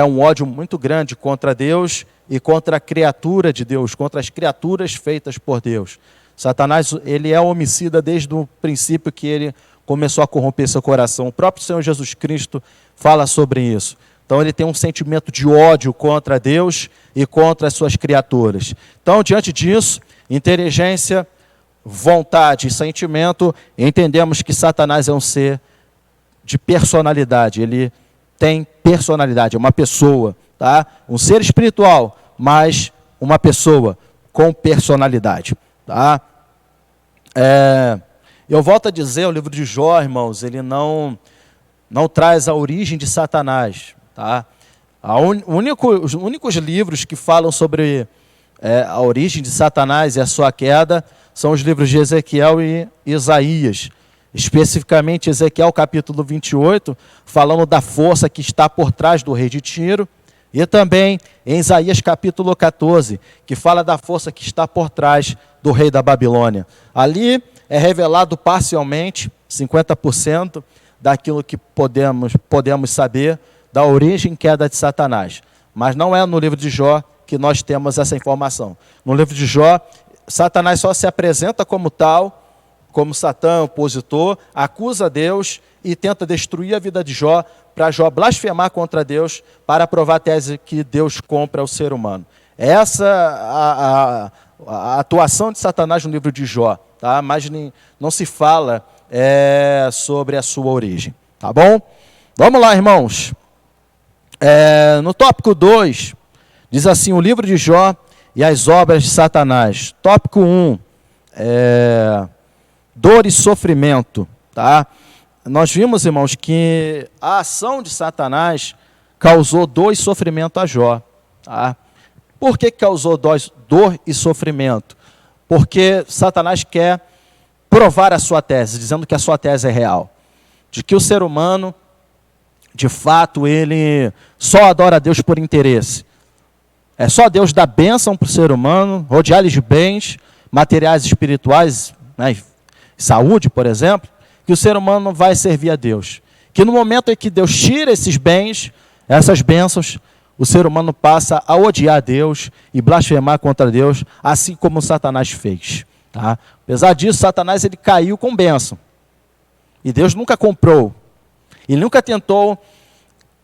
um ódio muito grande contra Deus e contra a criatura de Deus, contra as criaturas feitas por Deus. Satanás, ele é homicida desde o princípio que ele começou a corromper seu coração. O próprio Senhor Jesus Cristo fala sobre isso. Então ele tem um sentimento de ódio contra Deus e contra as suas criaturas. Então, diante disso, inteligência, vontade e sentimento, entendemos que Satanás é um ser de personalidade. Ele tem personalidade, é uma pessoa, tá? Um ser espiritual, mas uma pessoa com personalidade, tá? Eu volto a dizer, o livro de Jó, irmãos, ele não traz a origem de Satanás, tá? Os únicos livros que falam sobre a origem de Satanás e a sua queda são os livros de Ezequiel e Isaías. Especificamente Ezequiel capítulo 28, falando da força que está por trás do rei de Tiro, e também em Isaías capítulo 14, que fala da força que está por trás do rei da Babilônia. Ali é revelado parcialmente, 50%, daquilo que podemos saber da origem e queda de Satanás. Mas não é no livro de Jó que nós temos essa informação. No livro de Jó, Satanás só se apresenta como tal, como Satã, opositor, acusa Deus e tenta destruir a vida de Jó, para Jó blasfemar contra Deus, para provar a tese que Deus compra o ser humano. Essa a atuação de Satanás no livro de Jó, tá? Mas não se fala sobre a sua origem, tá bom? Vamos lá, irmãos. No tópico 2, diz assim, o livro de Jó e as obras de Satanás. Tópico 1, dor e sofrimento, tá? Nós vimos, irmãos, que a ação de Satanás causou dor e sofrimento a Jó, tá? Por que causou dor e sofrimento? Porque Satanás quer provar a sua tese, dizendo que a sua tese é real, de que o ser humano, de fato, ele só adora a Deus por interesse. É só Deus dar bênção para o ser humano, rodear-lhe de bens materiais e espirituais, né, saúde, por exemplo, que o ser humano vai servir a Deus. Que no momento em que Deus tira esses bens, essas bênçãos, o ser humano passa a odiar Deus e blasfemar contra Deus, assim como Satanás fez. Tá? Apesar disso, Satanás ele caiu com bênção. E Deus nunca comprou. Ele nunca tentou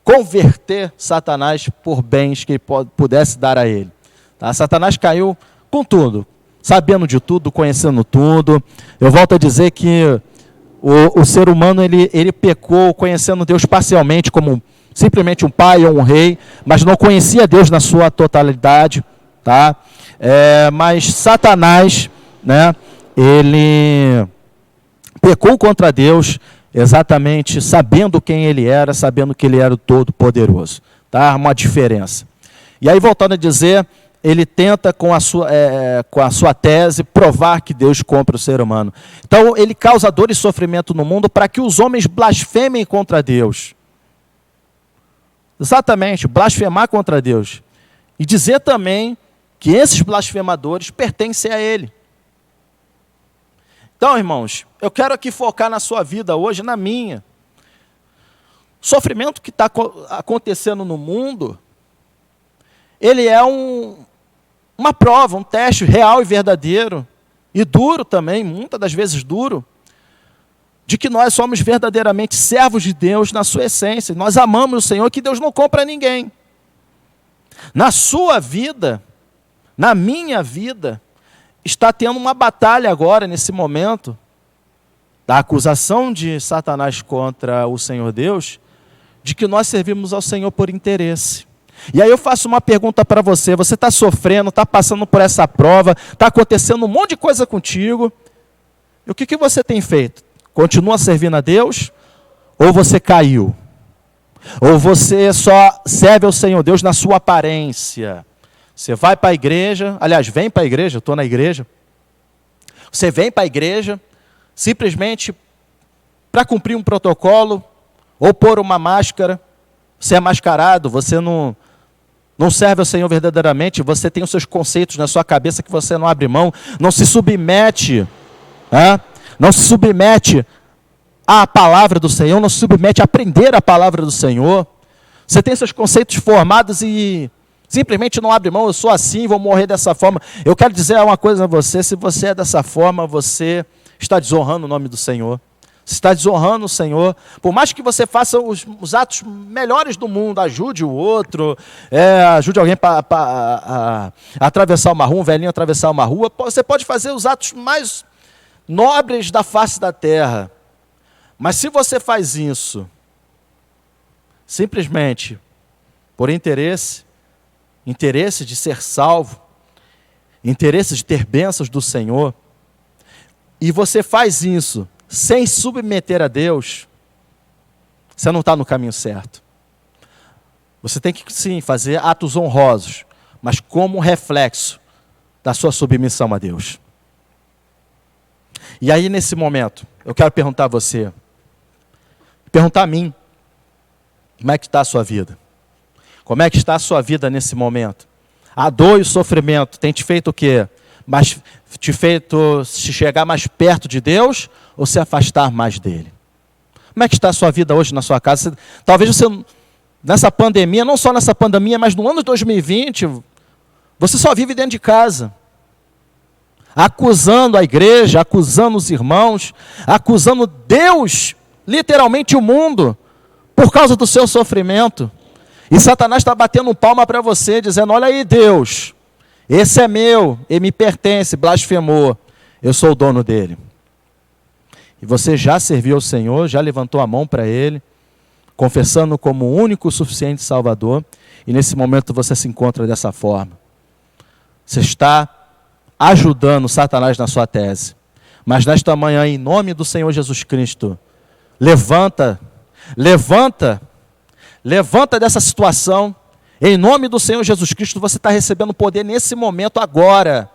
converter Satanás por bens que ele pudesse dar a ele. Tá? Satanás caiu com tudo, sabendo de tudo, conhecendo tudo. Eu volto a dizer que o ser humano ele pecou conhecendo Deus parcialmente, como simplesmente um pai ou um rei, mas não conhecia Deus na sua totalidade. Tá? Mas Satanás, né, ele pecou contra Deus, exatamente sabendo quem ele era, sabendo que ele era o Todo-Poderoso. Tá? Uma diferença. E aí, voltando a dizer, ele tenta com a sua tese provar que Deus compra o ser humano. Então ele causa dor e sofrimento no mundo para que os homens blasfemem contra Deus. Exatamente, blasfemar contra Deus. E dizer também que esses blasfemadores pertencem a ele. Então, irmãos, eu quero aqui focar na sua vida hoje, na minha. O sofrimento que está acontecendo no mundo ele é uma prova, um teste real e verdadeiro, e duro também, muitas das vezes duro, de que nós somos verdadeiramente servos de Deus na sua essência. Nós amamos o Senhor, que Deus não compra ninguém. Na sua vida, na minha vida, está tendo uma batalha agora, nesse momento, da acusação de Satanás contra o Senhor Deus, de que nós servimos ao Senhor por interesse. E aí eu faço uma pergunta para você: você está sofrendo, está passando por essa prova, está acontecendo um monte de coisa contigo, e o que você tem feito? Continua servindo a Deus? Ou você caiu? Ou você só serve ao Senhor Deus na sua aparência? Você vai para a igreja, aliás, vem para a igreja, eu estou na igreja. Você vem para a igreja simplesmente para cumprir um protocolo, ou pôr uma máscara, você é mascarado, você não serve ao Senhor verdadeiramente, você tem os seus conceitos na sua cabeça que você não abre mão, não se submete, não se submete à palavra do Senhor, não se submete a aprender a palavra do Senhor. Você tem seus conceitos formados e simplesmente não abre mão. Eu sou assim, vou morrer dessa forma. Eu quero dizer uma coisa a você: se você é dessa forma, você está desonrando o nome do Senhor. Você está desonrando o Senhor. Por mais que você faça os atos melhores do mundo, ajude o outro, ajude alguém para atravessar uma rua, um velhinho atravessar uma rua, você pode fazer os atos mais nobres da face da terra. Mas se você faz isso simplesmente por interesse de ser salvo, interesse de ter bênçãos do Senhor, e você faz isso sem submeter a Deus, você não está no caminho certo. Você tem que sim fazer atos honrosos, mas como reflexo da sua submissão a Deus. E aí, nesse momento, eu quero perguntar a você, perguntar a mim, como é que está a sua vida? Como é que está a sua vida nesse momento? A dor e o sofrimento tem te feito o quê? Mas te feito se chegar mais perto de Deus ou se afastar mais dele? Como é que está a sua vida hoje na sua casa? Talvez você, nessa pandemia, não só nessa pandemia, mas no ano de 2020, você só vive dentro de casa, acusando a igreja, acusando os irmãos, acusando Deus, literalmente o mundo, por causa do seu sofrimento. E Satanás está batendo palma para você, dizendo: olha aí, Deus, esse é meu, ele me pertence, blasfemou, eu sou o dono dele. E você já serviu ao Senhor, já levantou a mão para ele, confessando como o único suficiente Salvador, e nesse momento você se encontra dessa forma. Você está ajudando Satanás na sua tese. Mas nesta manhã, em nome do Senhor Jesus Cristo, levanta dessa situação. Em nome do Senhor Jesus Cristo, você está recebendo poder nesse momento agora,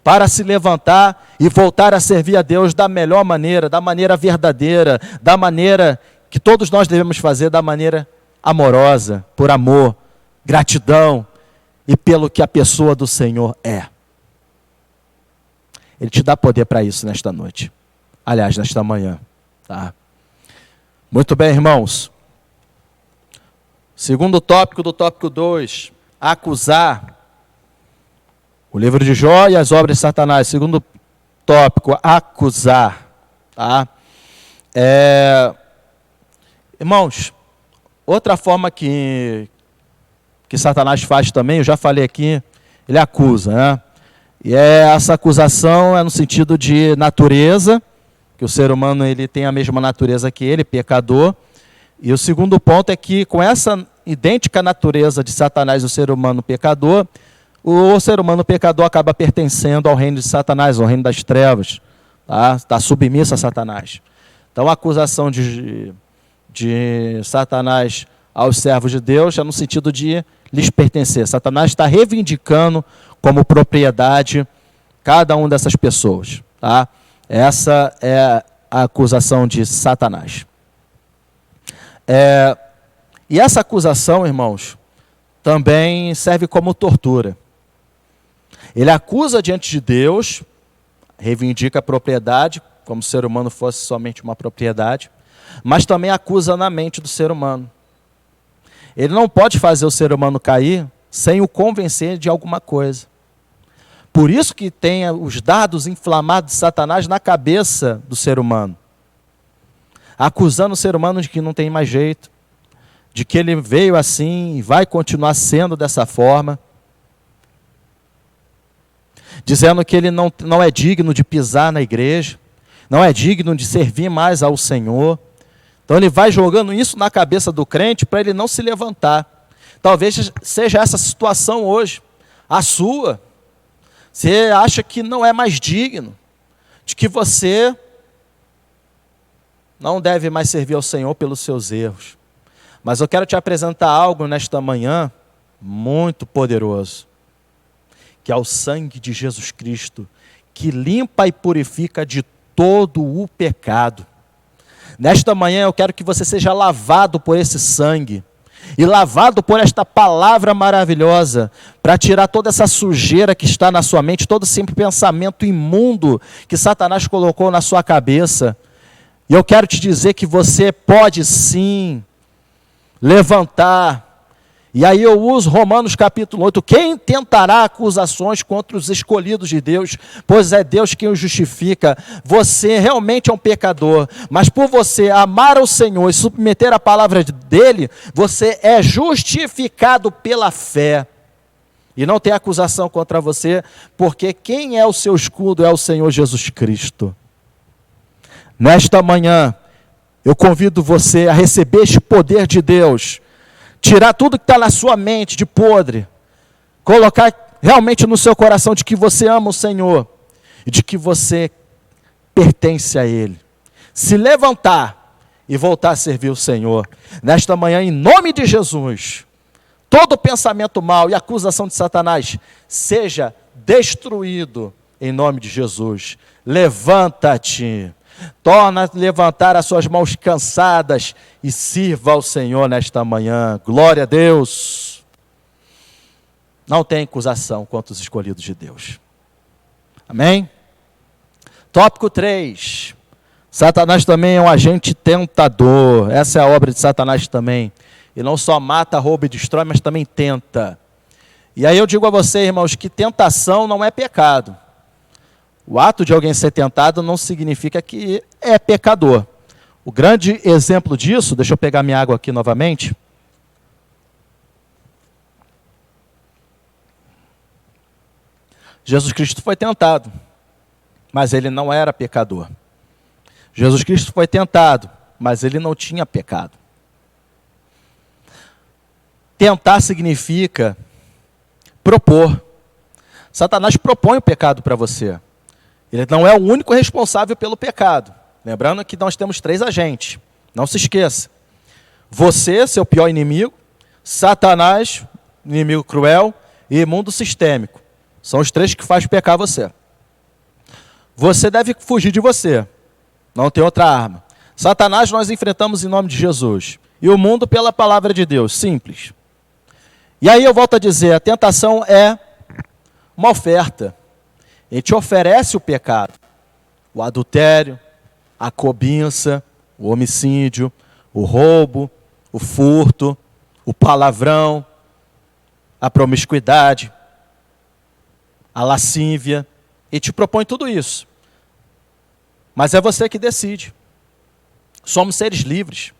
para se levantar e voltar a servir a Deus da melhor maneira, da maneira verdadeira, da maneira que todos nós devemos fazer, da maneira amorosa, por amor, gratidão e pelo que a pessoa do Senhor é. Ele te dá poder para isso nesta noite. Aliás, nesta manhã. Tá? Muito bem, irmãos. Segundo tópico do tópico 2, acusar. O livro de Jó e as obras de Satanás. Segundo tópico, acusar. Tá? Irmãos, outra forma que Satanás faz também, eu já falei aqui, ele acusa, né? E essa acusação é no sentido de natureza, que o ser humano ele tem a mesma natureza que ele, pecador. E o segundo ponto é que com essa idêntica natureza de Satanás, o ser humano pecador, o ser humano pecador acaba pertencendo ao reino de Satanás, ao reino das trevas, tá? Está submisso a Satanás. Então a acusação de Satanás aos servos de Deus é no sentido de lhes pertencer. Satanás está reivindicando como propriedade cada uma dessas pessoas. Tá? Essa é a acusação de Satanás. E essa acusação, irmãos, também serve como tortura. Ele acusa diante de Deus, reivindica a propriedade, como se o ser humano fosse somente uma propriedade, mas também acusa na mente do ser humano. Ele não pode fazer o ser humano cair sem o convencer de alguma coisa. Por isso que tem os dardos inflamados de Satanás na cabeça do ser humano, acusando o ser humano de que não tem mais jeito, de que ele veio assim e vai continuar sendo dessa forma, dizendo que ele não é digno de pisar na igreja, não é digno de servir mais ao Senhor. Então ele vai jogando isso na cabeça do crente para ele não se levantar. Talvez seja essa situação hoje, a sua. Você acha que não é mais digno, de que você não deve mais servir ao Senhor pelos seus erros. Mas eu quero te apresentar algo nesta manhã muito poderoso, que é o sangue de Jesus Cristo, que limpa e purifica de todo o pecado. Nesta manhã eu quero que você seja lavado por esse sangue, e lavado por esta palavra maravilhosa, para tirar toda essa sujeira que está na sua mente, todo esse pensamento imundo que Satanás colocou na sua cabeça. E eu quero te dizer que você pode sim levantar. E aí eu uso Romanos capítulo 8, quem tentará acusações contra os escolhidos de Deus? Pois é Deus quem os justifica. Você realmente é um pecador, mas por você amar ao Senhor e submeter a palavra dele, você é justificado pela fé. E não tem acusação contra você, porque quem é o seu escudo é o Senhor Jesus Cristo. Nesta manhã, eu convido você a receber este poder de Deus, tirar tudo que está na sua mente de podre, colocar realmente no seu coração de que você ama o Senhor e de que você pertence a Ele. Se levantar e voltar a servir o Senhor. Nesta manhã, em nome de Jesus, todo pensamento mau e acusação de Satanás seja destruído em nome de Jesus. Levanta-te. Torna a levantar as suas mãos cansadas e sirva ao Senhor nesta manhã. Glória a Deus. Não tem acusação contra os escolhidos de Deus. Amém? Tópico 3. Satanás também é um agente tentador. Essa é a obra de Satanás também. Ele não só mata, rouba e destrói, mas também tenta. E aí eu digo a você, irmãos, que tentação não é pecado. O ato de alguém ser tentado não significa que é pecador. O grande exemplo disso, deixa eu pegar minha água aqui novamente. Jesus Cristo foi tentado, mas ele não era pecador. Jesus Cristo foi tentado, mas ele não tinha pecado. Tentar significa propor. Satanás propõe o pecado para você. Ele não é o único responsável pelo pecado. Lembrando que nós temos 3 agentes. Não se esqueça. Você, seu pior inimigo. Satanás, inimigo cruel. E mundo sistêmico. São os 3 que fazem pecar você. Você deve fugir de você. Não tem outra arma. Satanás nós enfrentamos em nome de Jesus. E o mundo pela palavra de Deus. Simples. E aí eu volto a dizer, a tentação é uma oferta. Ele te oferece o pecado, o adultério, a cobiça, o homicídio, o roubo, o furto, o palavrão, a promiscuidade, a lascívia. Ele te propõe tudo isso. Mas é você que decide. Somos seres livres.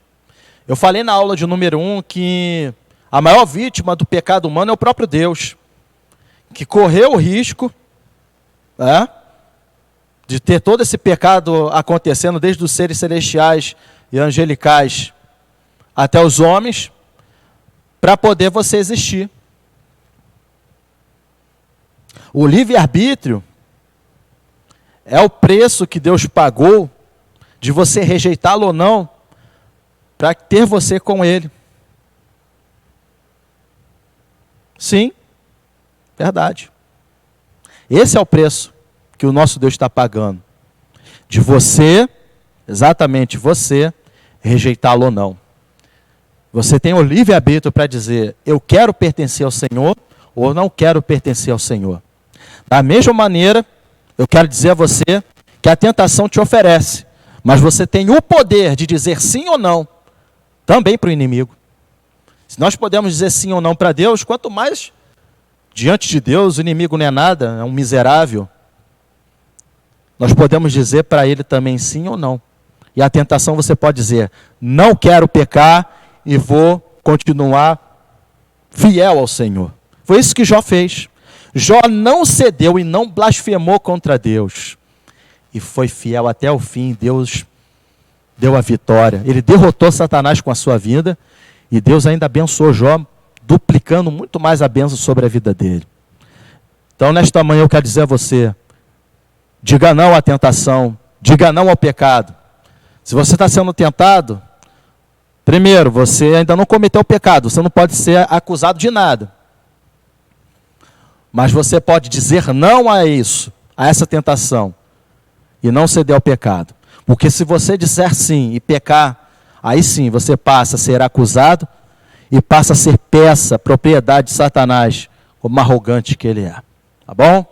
Eu falei na aula de número 1 que a maior vítima do pecado humano é o próprio Deus, que correu o risco de ter todo esse pecado acontecendo desde os seres celestiais e angelicais até os homens, para poder você existir. O livre-arbítrio é o preço que Deus pagou de você rejeitá-lo ou não, para ter você com Ele. Sim, verdade. Esse é o preço que o nosso Deus está pagando. De você, exatamente você, rejeitá-lo ou não. Você tem o livre-arbítrio para dizer, eu quero pertencer ao Senhor ou não quero pertencer ao Senhor. Da mesma maneira, eu quero dizer a você que a tentação te oferece, mas você tem o poder de dizer sim ou não, também para o inimigo. Se nós podemos dizer sim ou não para Deus, quanto mais Diante de Deus, o inimigo não é nada, é um miserável. Nós podemos dizer para ele também sim ou não. E a tentação você pode dizer, não quero pecar e vou continuar fiel ao Senhor. Foi isso que Jó fez. Jó não cedeu e não blasfemou contra Deus. E foi fiel até o fim. Deus deu a vitória. Ele derrotou Satanás com a sua vida. E Deus ainda abençoou Jó, duplicando muito mais a bênção sobre a vida dele. Então, nesta manhã eu quero dizer a você, diga não à tentação, diga não ao pecado. Se você está sendo tentado, primeiro, você ainda não cometeu o pecado, você não pode ser acusado de nada. Mas você pode dizer não a isso, a essa tentação, e não ceder ao pecado. Porque se você disser sim e pecar, aí sim você passa a ser acusado e passa a ser peça, propriedade de Satanás, como arrogante que ele é. Tá bom?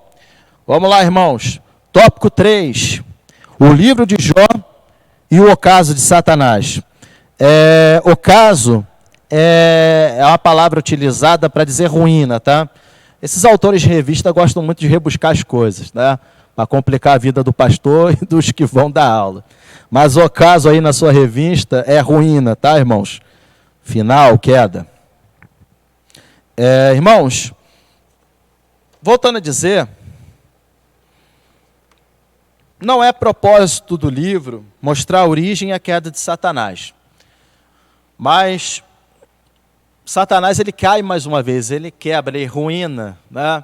Vamos lá, irmãos. Tópico 3. O livro de Jó e o ocaso de Satanás. Ocaso é uma palavra utilizada para dizer ruína, tá? Esses autores de revista gostam muito de rebuscar as coisas, né? Para complicar a vida do pastor e dos que vão dar aula. Mas o ocaso aí na sua revista é ruína, tá, irmãos? Final, queda. Irmãos, voltando a dizer, não é propósito do livro mostrar a origem e a queda de Satanás. Mas Satanás, ele cai mais uma vez, ele quebra, ele ruína, né,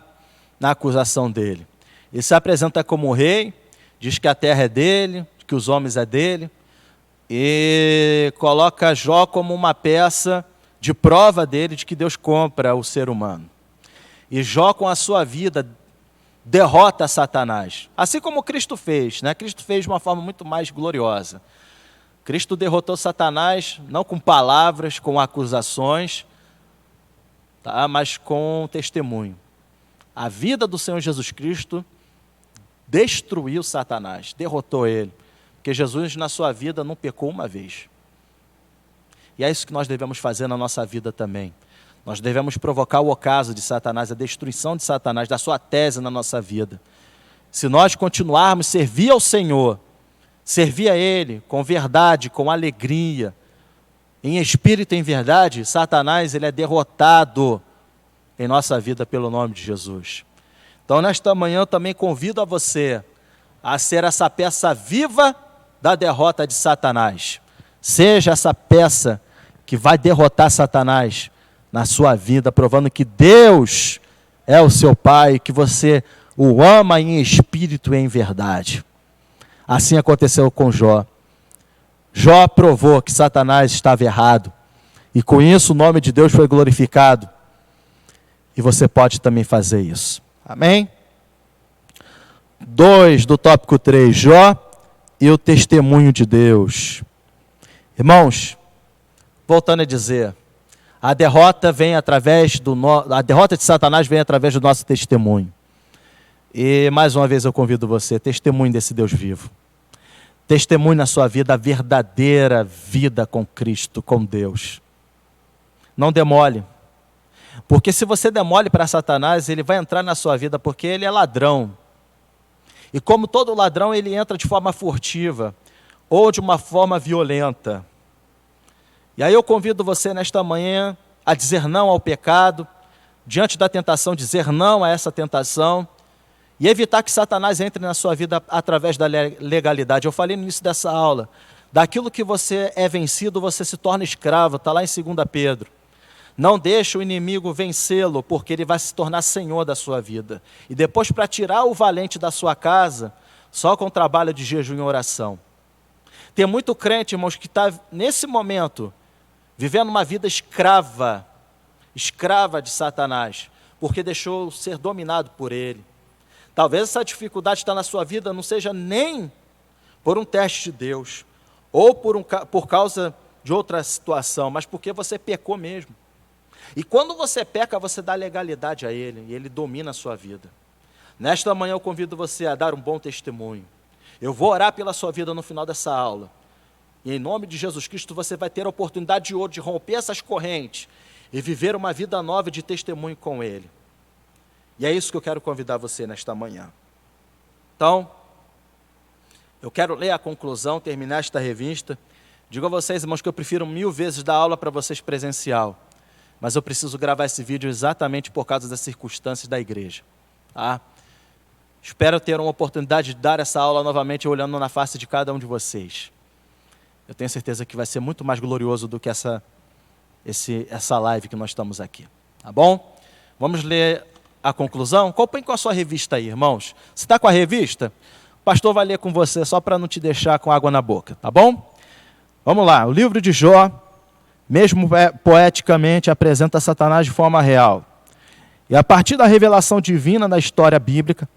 na acusação dele. Ele se apresenta como rei, diz que a terra é dele, que os homens é dele, e coloca Jó como uma peça de prova dele de que Deus compra o ser humano. E Jó, com a sua vida, derrota Satanás. Assim como Cristo fez, né? Cristo fez de uma forma muito mais gloriosa. Cristo derrotou Satanás, não com palavras, com acusações, tá? Mas com testemunho. A vida do Senhor Jesus Cristo destruiu Satanás, derrotou ele. Porque Jesus, na sua vida, não pecou uma vez. E é isso que nós devemos fazer na nossa vida também. Nós devemos provocar o ocaso de Satanás, a destruição de Satanás, da sua tese na nossa vida. Se nós continuarmos a servir ao Senhor, servir a Ele com verdade, com alegria, em espírito e em verdade, Satanás ele é derrotado em nossa vida pelo nome de Jesus. Então, nesta manhã, eu também convido a você a ser essa peça viva da derrota de Satanás. Seja essa peça que vai derrotar Satanás na sua vida, provando que Deus é o seu Pai, que você o ama em espírito e em verdade. Assim aconteceu com Jó. Jó provou que Satanás estava errado, e com isso o nome de Deus foi glorificado. E você pode também fazer isso. Amém? 2 do tópico 3, Jó e o testemunho de Deus. Irmãos, voltando a dizer, a derrota de Satanás vem através do nosso testemunho. E mais uma vez eu convido você, testemunhe desse Deus vivo. Testemunhe na sua vida a verdadeira vida com Cristo, com Deus. Não demole. Porque se você demole para Satanás, ele vai entrar na sua vida, porque ele é ladrão. E como todo ladrão, ele entra de forma furtiva, ou de uma forma violenta. E aí eu convido você nesta manhã a dizer não ao pecado, diante da tentação, dizer não a essa tentação, e evitar que Satanás entre na sua vida através da legalidade. Eu falei no início dessa aula, daquilo que você é vencido, você se torna escravo, está lá em 2 Pedro. Não deixe o inimigo vencê-lo, porque ele vai se tornar senhor da sua vida. E depois, para tirar o valente da sua casa, só com o trabalho de jejum e oração. Tem muito crente, irmãos, que está nesse momento vivendo uma vida escrava de Satanás, porque deixou ser dominado por ele. Talvez essa dificuldade que está na sua vida não seja nem por um teste de Deus, ou por causa de outra situação, mas porque você pecou mesmo. E quando você peca, você dá legalidade a ele, e ele domina a sua vida. Nesta manhã eu convido você a dar um bom testemunho. Eu vou orar pela sua vida no final dessa aula. E em nome de Jesus Cristo você vai ter a oportunidade de ouro de romper essas correntes e viver uma vida nova de testemunho com ele. E é isso que eu quero convidar você nesta manhã. Então, eu quero ler a conclusão, terminar esta revista. Digo a vocês, irmãos, que eu prefiro 1000 vezes dar aula para vocês presencial. Mas eu preciso gravar esse vídeo exatamente por causa das circunstâncias da igreja. Tá? Espero ter uma oportunidade de dar essa aula novamente, olhando na face de cada um de vocês. Eu tenho certeza que vai ser muito mais glorioso do que essa live que nós estamos aqui. Tá bom? Vamos ler a conclusão? Acompanhe com a sua revista aí, irmãos. Você está com a revista? O pastor vai ler com você, só para não te deixar com água na boca. Tá bom? Vamos lá. O livro de Jó, mesmo poeticamente, apresenta Satanás de forma real. E a partir da revelação divina na história bíblica,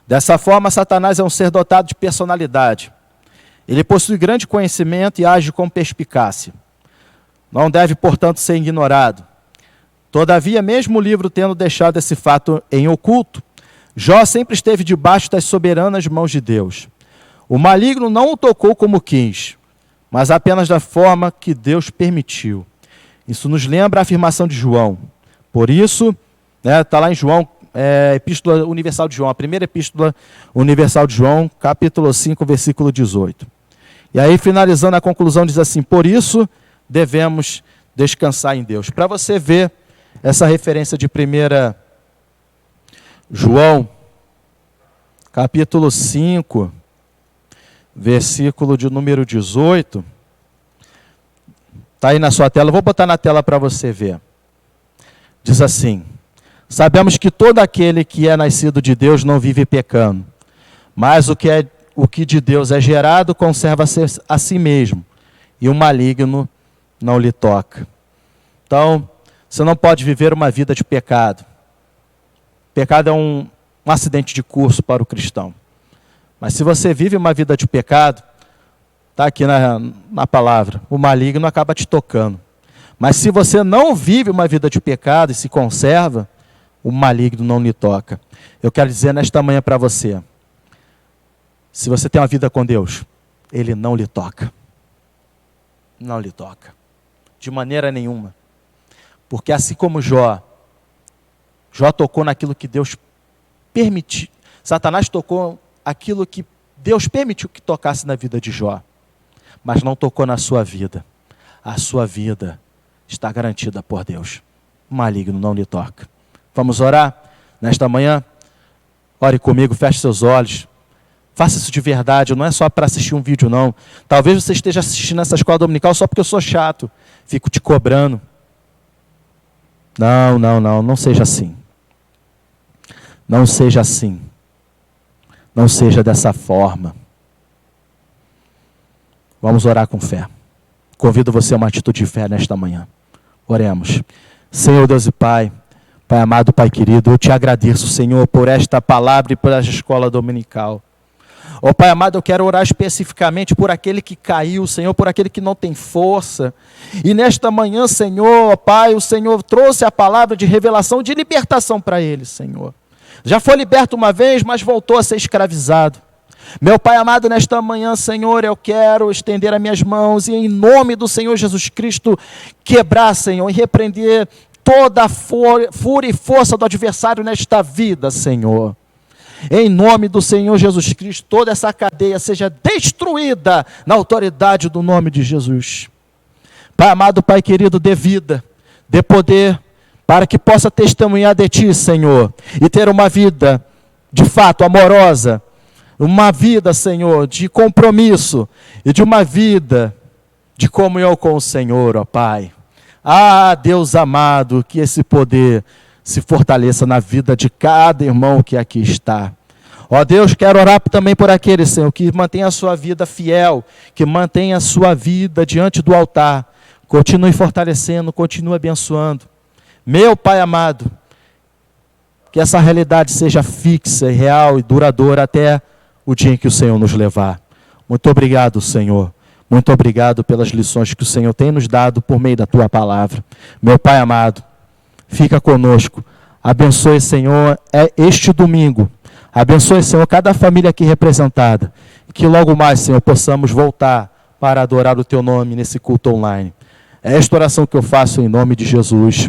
dessa forma, Satanás é um ser dotado de personalidade. Ele possui grande conhecimento e age com perspicácia. Não deve, portanto, ser ignorado. Todavia, mesmo o livro tendo deixado esse fato em oculto, Jó sempre esteve debaixo das soberanas mãos de Deus. O maligno não o tocou como quis, mas apenas da forma que Deus permitiu. Isso nos lembra a afirmação de João. Por isso, está lá em João, Epístola Universal de João, a primeira Epístola Universal de João, capítulo 5, versículo 18. E aí, finalizando a conclusão, diz assim: por isso devemos descansar em Deus. Para você ver essa referência de 1 João, capítulo 5, versículo de número 18, está aí na sua tela, eu vou botar na tela para você ver. Diz assim: sabemos que todo aquele que é nascido de Deus não vive pecando, mas o que de Deus é gerado conserva-se a si mesmo, e o maligno não lhe toca. Então, você não pode viver uma vida de pecado. Pecado é um acidente de curso para o cristão. Mas se você vive uma vida de pecado, está aqui na palavra, o maligno acaba te tocando. Mas se você não vive uma vida de pecado e se conserva, o maligno não lhe toca. Eu quero dizer nesta manhã para você, se você tem uma vida com Deus, Ele não lhe toca. Não lhe toca. De maneira nenhuma. Porque assim como Jó tocou naquilo que Deus permitiu. Satanás tocou aquilo que Deus permitiu que tocasse na vida de Jó. Mas não tocou na sua vida. A sua vida está garantida por Deus. O maligno não lhe toca. Vamos orar nesta manhã? Ore comigo, feche seus olhos. Faça isso de verdade, não é só para assistir um vídeo, não. Talvez você esteja assistindo essa escola dominical só porque eu sou chato. Fico te cobrando. Não seja assim. Não seja assim. Não seja dessa forma. Vamos orar com fé. Convido você a uma atitude de fé nesta manhã. Oremos. Senhor Deus e Pai, Pai amado, Pai querido, eu te agradeço, Senhor, por esta palavra e por esta escola dominical. Ó Pai amado, eu quero orar especificamente por aquele que caiu, Senhor, por aquele que não tem força. E nesta manhã, Senhor, ó Pai, o Senhor trouxe a palavra de revelação, de libertação para ele, Senhor. Já foi liberto uma vez, mas voltou a ser escravizado. Meu Pai amado, nesta manhã, Senhor, eu quero estender as minhas mãos e em nome do Senhor Jesus Cristo, quebrar, Senhor, e repreender toda a fúria e força do adversário nesta vida, Senhor. Em nome do Senhor Jesus Cristo, toda essa cadeia seja destruída na autoridade do nome de Jesus. Pai amado, Pai querido, dê vida, dê poder, para que possa testemunhar de Ti, Senhor, e ter uma vida, de fato, amorosa, uma vida, Senhor, de compromisso, e de uma vida de comunhão com o Senhor, ó Pai. Ah, Deus amado, que esse poder se fortaleça na vida de cada irmão que aqui está. Ó Deus, quero orar também por aquele, Senhor, que mantém a sua vida fiel, que mantém a sua vida diante do altar. Continue fortalecendo, continue abençoando. Meu Pai amado, que essa realidade seja fixa e real e duradoura até o dia em que o Senhor nos levar. Muito obrigado, Senhor. Muito obrigado pelas lições que o Senhor tem nos dado por meio da Tua palavra. Meu Pai amado, fica conosco. Abençoe, Senhor, este domingo. Abençoe, Senhor, cada família aqui representada. Que logo mais, Senhor, possamos voltar para adorar o Teu nome nesse culto online. É esta oração que eu faço em nome de Jesus.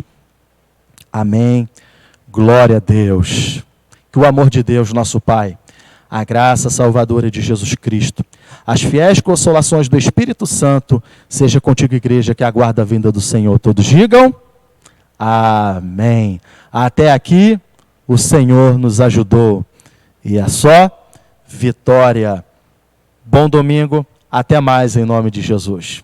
Amém. Glória a Deus. Que o amor de Deus, nosso Pai, a graça salvadora de Jesus Cristo, as fiéis consolações do Espírito Santo, seja contigo, igreja, que aguarda a vinda do Senhor. Todos digam amém. Até aqui o Senhor nos ajudou. E é só vitória. Bom domingo. Até mais em nome de Jesus.